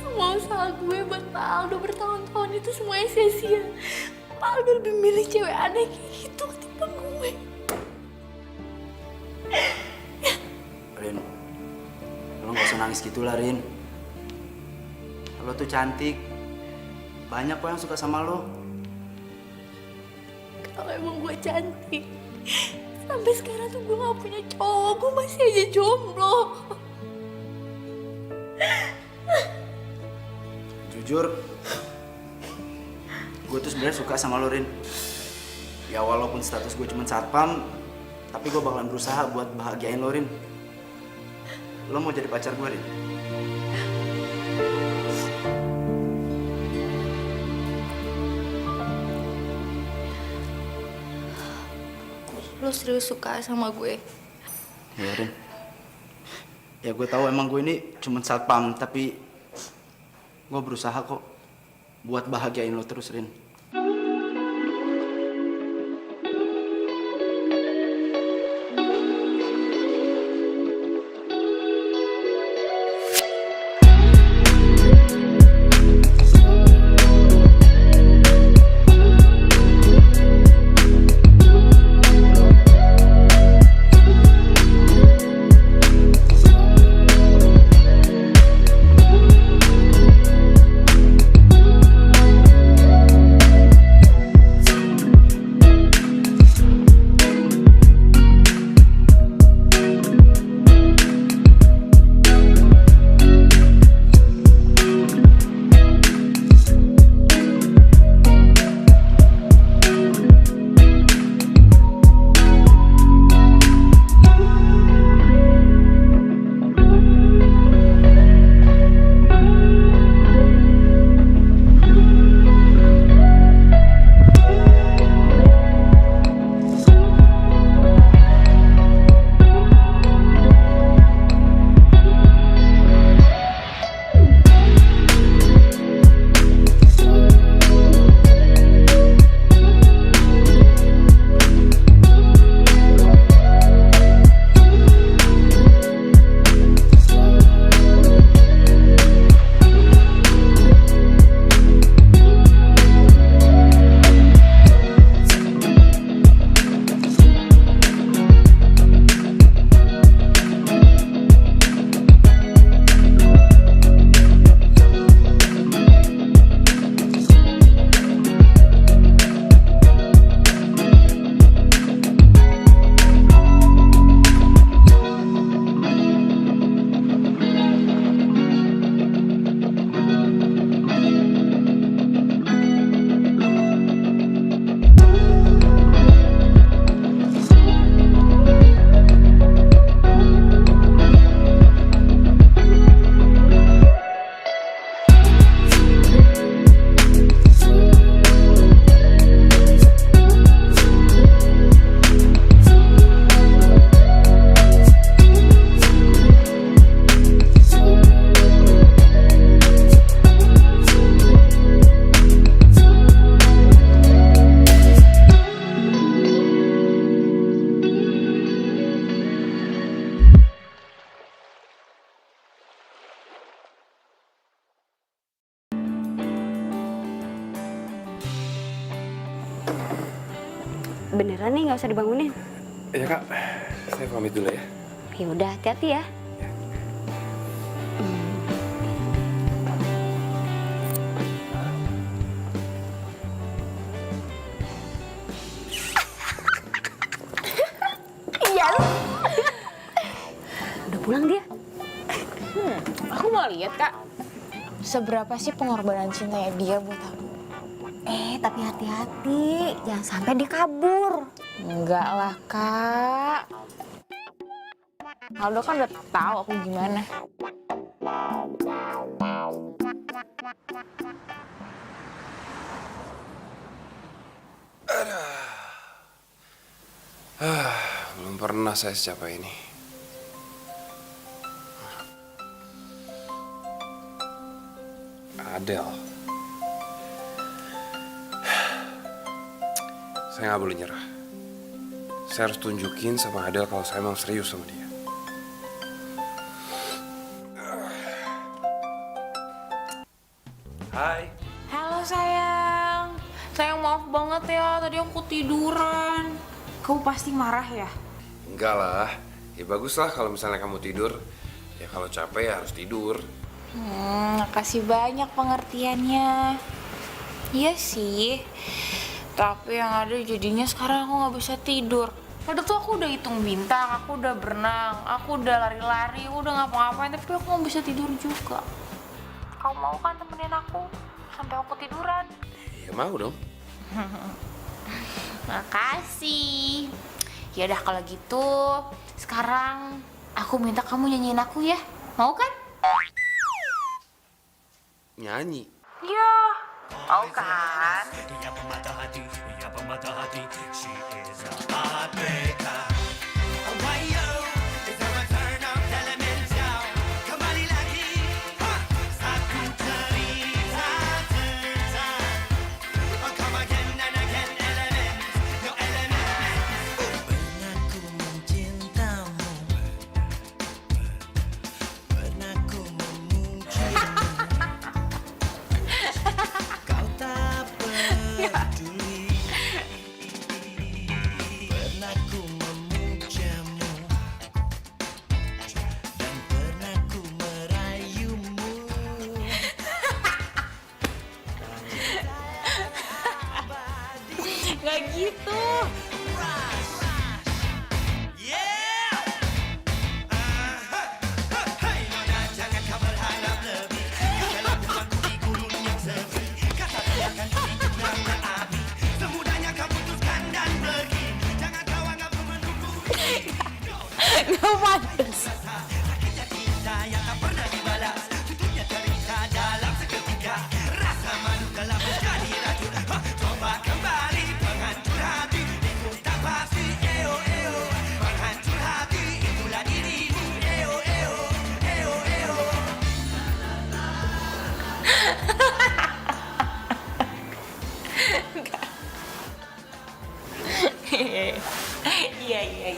Speaker 7: Semua usaha gue buat Pak Aldo bertahun-tahun itu semuanya sia-sia. Pak Aldo lebih milih cewek aneh kayak gitu ketimbang gue.
Speaker 4: Rin, lo gak usah nangis gitu lah, Rin. Lo tuh cantik. Banyak kok yang suka sama lo.
Speaker 7: Kalau emang gue cantik, sampai sekarang tuh gue gak punya cowok. Gue masih aja jomblo.
Speaker 4: Jujur, gue tuh sebenarnya suka sama lo, Rin. Ya walaupun status gue cuma satpam, tapi gue bakalan berusaha buat bahagiain lo, Rin. Lo mau jadi pacar gue, Rin?
Speaker 7: Lo serius suka sama gue?
Speaker 4: Ya, Rin. Ya gue tahu emang gue ini cuma satpam, tapi gue berusaha kok buat bahagiain lo terus, Rin.
Speaker 6: Beneran nih nggak usah dibangunin.
Speaker 8: Ya Kak, saya pamit dulu ya.
Speaker 6: Ya udah, hati-hati ya. Iya. Udah pulang dia.
Speaker 5: Aku mau lihat Kak, seberapa sih pengorbanan cintanya dia buat aku.
Speaker 6: Tapi hati-hati, jangan sampai dia kabur.
Speaker 5: Enggak lah Kak. Aldo kan udah tahu aku gimana.
Speaker 8: Belum pernah saya secapek ini. Adele. Saya nggak boleh nyerah. Saya harus tunjukin sama Adele kalau saya emang serius sama dia. Hai.
Speaker 5: Halo sayang. Sayang maaf banget ya, tadi aku tiduran. Kamu pasti marah ya?
Speaker 8: Enggak lah. Ya bagus lah kalau misalnya kamu tidur. Ya kalau capek ya harus tidur.
Speaker 5: Makasih banyak pengertiannya. Iya sih. Tapi yang ada jadinya sekarang aku nggak bisa tidur. Padahal tuh aku udah hitung bintang, aku udah berenang, aku udah lari-lari, aku udah ngapa-ngapain, tapi aku nggak bisa tidur juga. Kamu mau kan temenin aku sampai aku tiduran?
Speaker 8: Ya mau dong.
Speaker 5: Makasih. Ya udah kalau gitu, sekarang aku minta kamu nyanyiin aku ya. Mau kan?
Speaker 8: Nyanyi.
Speaker 5: Iya. Mau kan? Gak gitu. Gak pantas.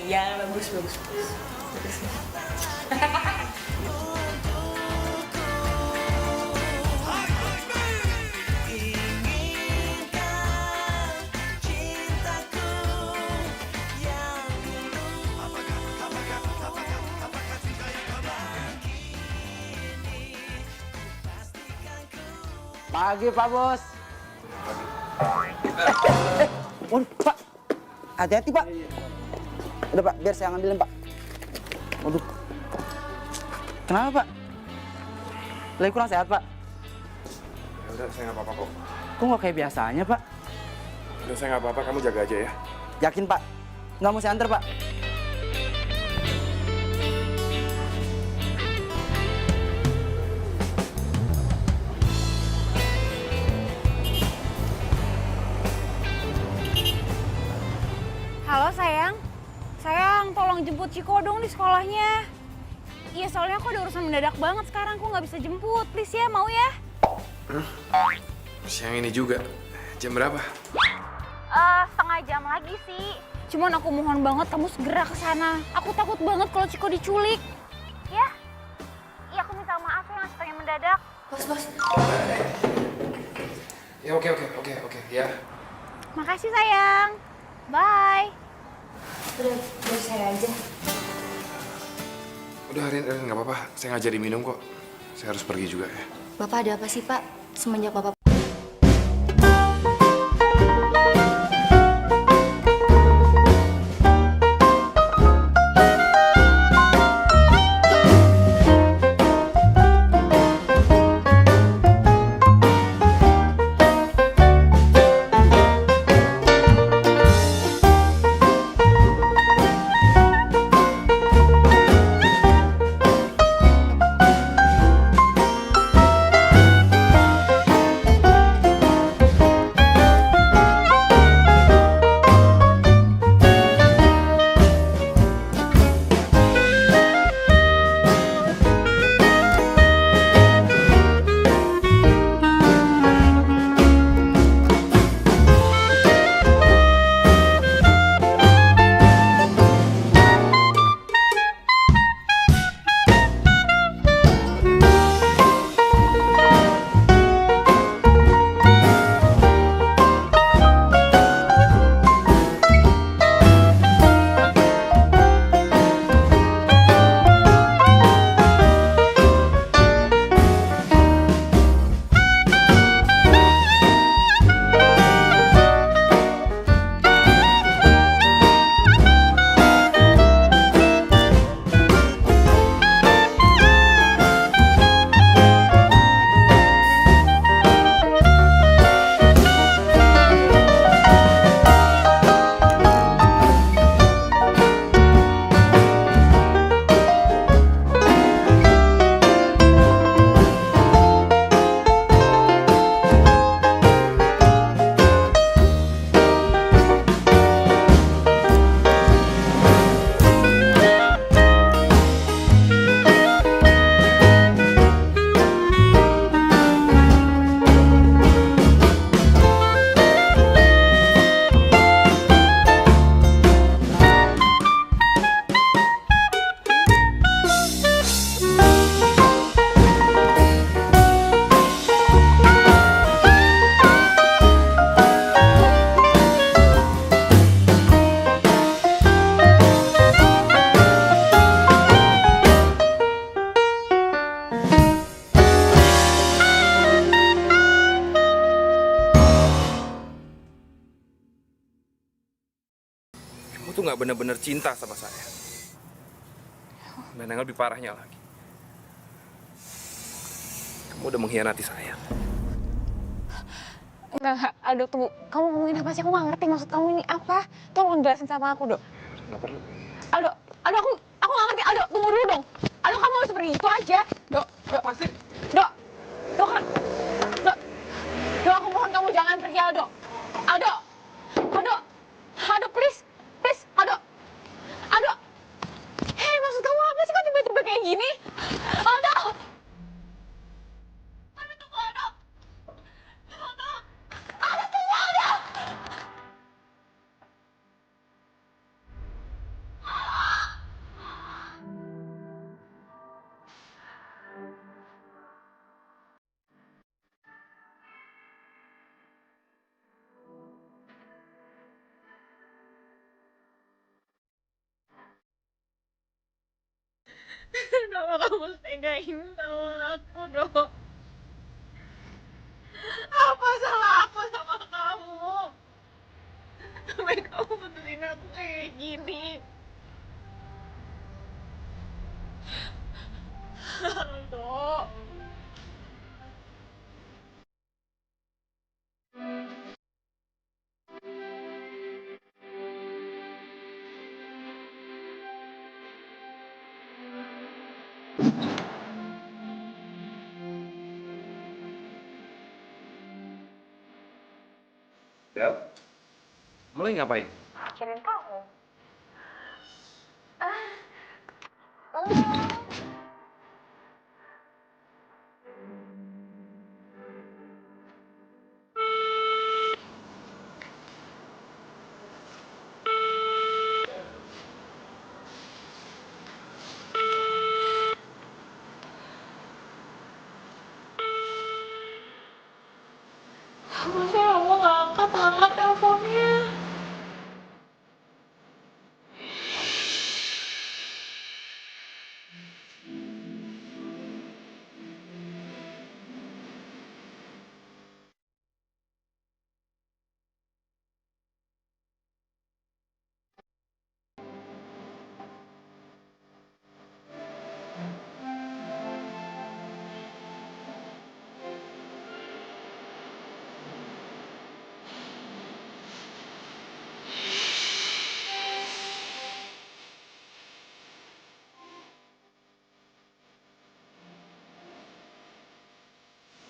Speaker 5: Iya, bagus.
Speaker 4: Pagi Pak Bos. Waduh Pak, hati-hati Pak. Udah Pak, biar saya ngambilin Pak. Waduh. Kenapa Pak? Lagi kurang sehat Pak?
Speaker 8: Ya udah, saya nggak apa-apa kok.
Speaker 4: Kok nggak kayak biasanya Pak?
Speaker 8: Udah, saya nggak apa-apa, kamu jaga aja ya.
Speaker 4: Yakin Pak? Nggak mau saya antar Pak?
Speaker 6: Halo sayang. Sayang, tolong jemput Ciko dong di sekolahnya. Iya, soalnya aku ada urusan mendadak banget sekarang. Aku nggak bisa jemput. Please ya, mau ya?
Speaker 8: Siang ini juga. Jam berapa?
Speaker 6: Setengah jam lagi sih. Cuman aku mohon banget kamu segera ke sana. Aku takut banget kalau Ciko diculik. Ya? Iya, aku minta maaf ya, setengah mendadak.
Speaker 5: Bos.
Speaker 8: Ya oke, ya.
Speaker 6: Makasih sayang.
Speaker 7: Bye. Udah, biar saya aja.
Speaker 8: Udah, Rin, nggak apa-apa. Saya nggak jadi minum kok. Saya harus pergi juga ya.
Speaker 7: Bapak ada apa sih, Pak? Semenjak Bapak...
Speaker 8: Kamu tuh nggak bener-bener cinta sama saya. Dan yang lebih parahnya lagi, kamu udah mengkhianati saya.
Speaker 5: Enggak, Aldo, tunggu. Kamu ngomongin apa sih? Aku nggak ngerti maksud kamu ini apa. Tolong jelasin sama aku, Dok.
Speaker 8: Nggak perlu.
Speaker 5: Aldo, aku nggak ngerti. Aldo, tunggu dulu dong. Aldo, kamu harus pergi itu aja. Dok,
Speaker 8: Pasti.
Speaker 5: Dok, Dok, Dok, Dok, aku mohon kamu jangan pergi, Aldo. Aldo, Aldo, Aldo, please, Aldo, Aldo. Hei, maksud kamu apa sih kok tiba-tiba kayak gini? Aldo, Aldo, tunggu, Aldo. Aldo, Aldo, tunggu, Aldo. Kenapa kamu tegain sama aku, Dok? Apa salah aku sama kamu? Sampai kamu putusin aku kayak gini. Dok.
Speaker 8: Del, kamu lagi ngapain?
Speaker 5: Mikirin kamu. Masa aku nggak angkat teleponnya?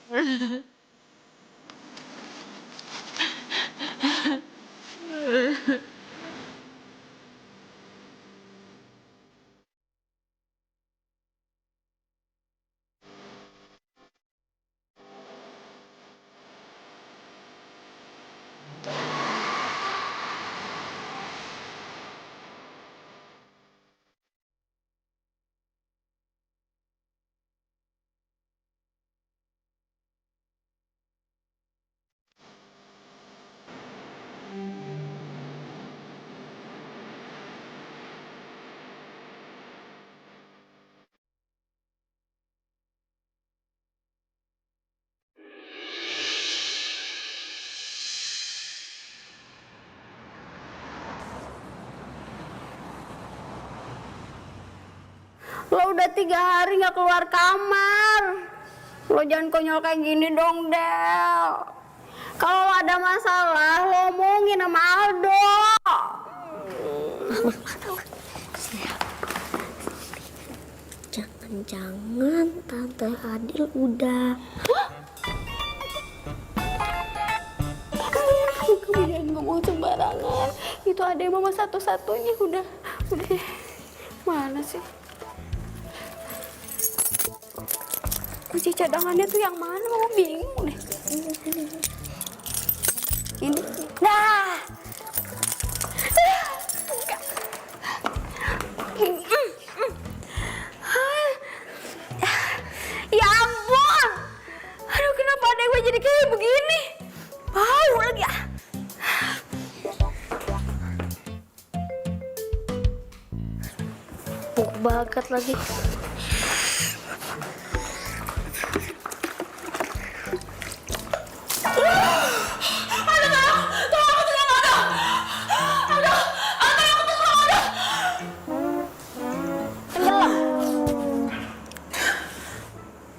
Speaker 6: Lo udah 3 hari nggak keluar kamar. Lo jangan konyol kayak gini dong, Del. Kalau lo ada masalah, lo omongin sama Aldo. Jangan-jangan Tante Adil udah. Kamu jangan ngomong sembarangan. Itu adek mama satu-satunya udah deh. Mana sih? Kunci cadangannya tuh yang mana? Mama bingung deh. Ini. Nah. Ya ampun. Aduh, kenapa adek gue jadi kayak begini? Bau lagi ah. Empuk banget lagi.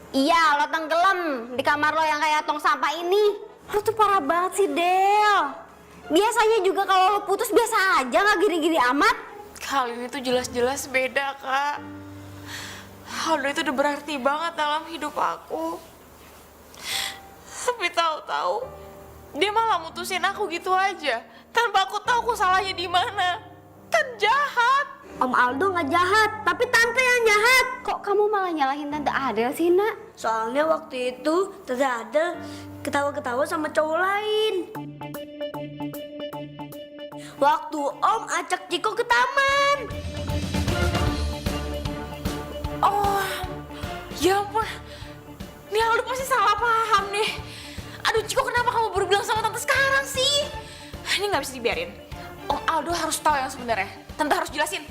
Speaker 6: Iya, lo tenggelam di kamar lo yang kayak tong sampah ini. Lo tuh parah banget sih, Del. Biasanya juga kalau lo putus biasa aja, nggak gini-gini amat.
Speaker 5: Kali ini tuh jelas-jelas beda, Kak. Aldo itu udah berarti banget dalam hidup aku. Tapi tahu-tahu dia malah mutusin aku gitu aja, tanpa aku tahu aku salahnya di mana. Kan jahat.
Speaker 6: Om Aldo nggak jahat, tapi Tante yang jahat. Kok kamu malah nyalahin Tante Adel sih, Nak?
Speaker 3: Soalnya waktu itu Tante Adel ketawa-ketawa sama cowok lain. Waktu Om ajak Ciko ke taman.
Speaker 5: Oh, ya ampun. Nih Aldo pasti salah paham nih. Aduh, Ciko, kenapa kamu baru bilang sama Tante sekarang sih? Ini nggak bisa dibiarin. Om Aldo harus tahu yang sebenarnya. Tante harus jelasin.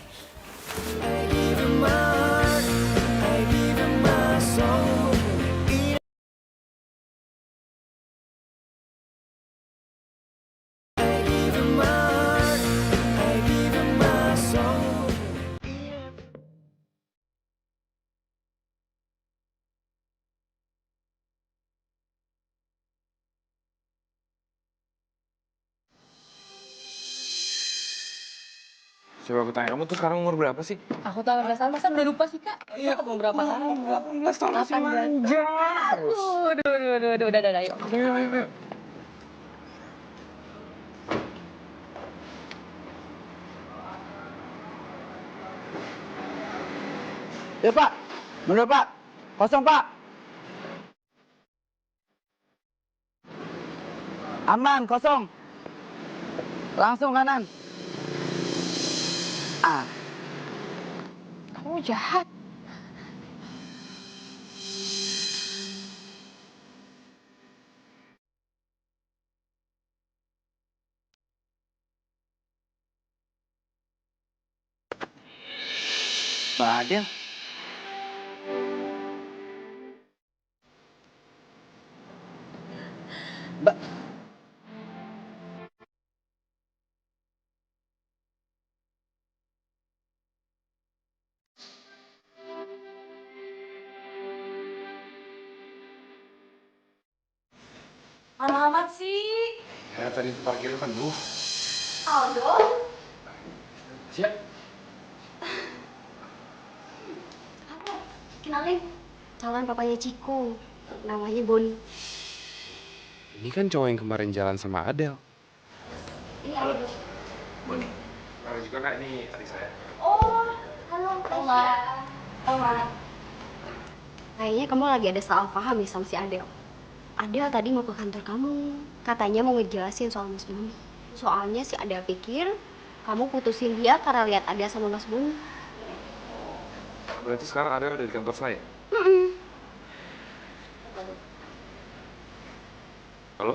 Speaker 8: Coba aku tanya, kamu tuh sekarang umur berapa sih?
Speaker 7: Aku 18 tahun, masa udah lupa sih, Kak?
Speaker 8: Iya,
Speaker 7: ketemu berapa kali?
Speaker 8: 18 tahun masih manja.
Speaker 7: Udah, yuk.
Speaker 8: Ayo.
Speaker 4: Ya Pak, bener Pak, kosong Pak. Aman, kosong. Langsung kanan. Ah.
Speaker 5: Kamu jahat.
Speaker 4: Mbak Adel. Mbak.
Speaker 2: Mana amat sih?
Speaker 8: Ya, tadi parkir penuh.
Speaker 6: Aldo?
Speaker 8: Siap.
Speaker 6: Halo, kenalin. Calon papanya Ciko. Namanya Boni.
Speaker 8: Ini kan cowok yang kemarin jalan sama Adele.
Speaker 6: Iya, udah.
Speaker 8: Boni. Halo juga kak, ini adik saya.
Speaker 6: Oh, halo Tasya. Halo. Kayaknya kamu lagi ada salah paham nih sama si Adele. Adele tadi mau ke kantor kamu. Katanya mau ngejelasin soal Mas Boni. Soalnya si Adele pikir kamu putusin dia karena lihat Adele sama Mas Boni.
Speaker 8: Berarti sekarang Adele ada di kantor saya? Halo?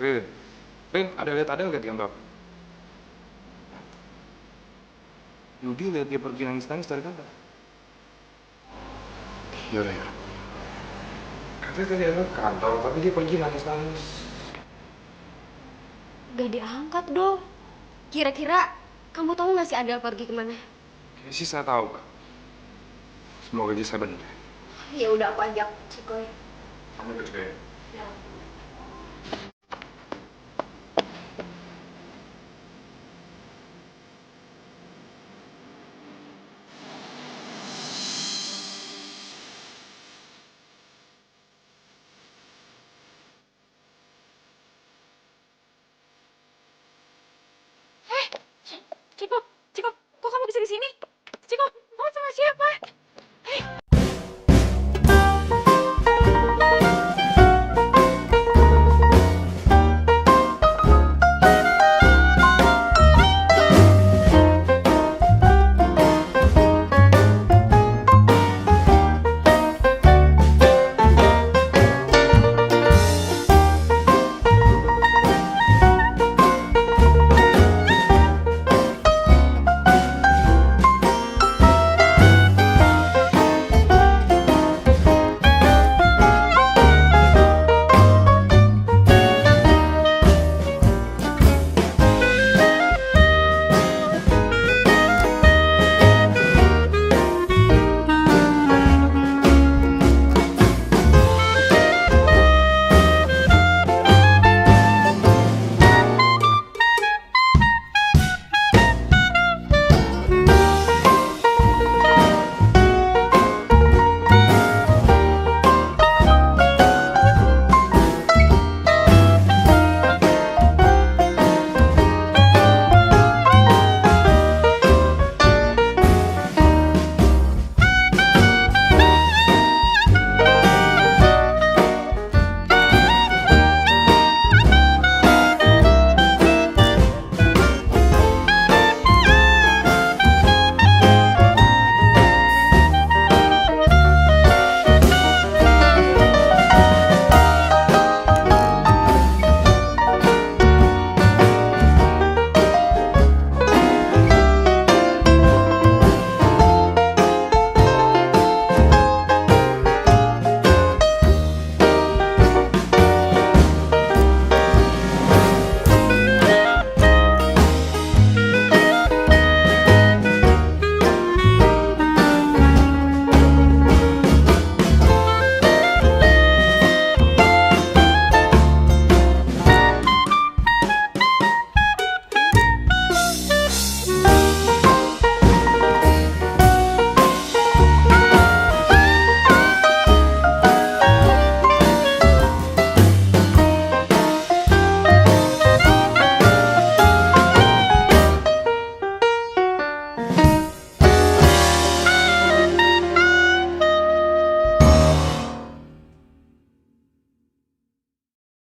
Speaker 8: Rin? Rin, ada lihat Adele gak di kantor? Yudi lihat dia pergi nangis-nangis dari kantor. Yaudah, yaudah. Katanya tadi Adele ke kantor, tapi dia pergi nangis-nangis.
Speaker 6: Gak diangkat dong. Kira-kira kamu tahu nggak si Adele pergi kemana?
Speaker 8: Kayaknya sih saya tahu, Kak. Semoga aja saya benar.
Speaker 6: Ya udah aku ajak Cikoy.
Speaker 8: Kamu ikut juga ya?
Speaker 6: Ya.
Speaker 5: Ciko, kok kamu bisa di sini? Ciko, kamu sama siapa?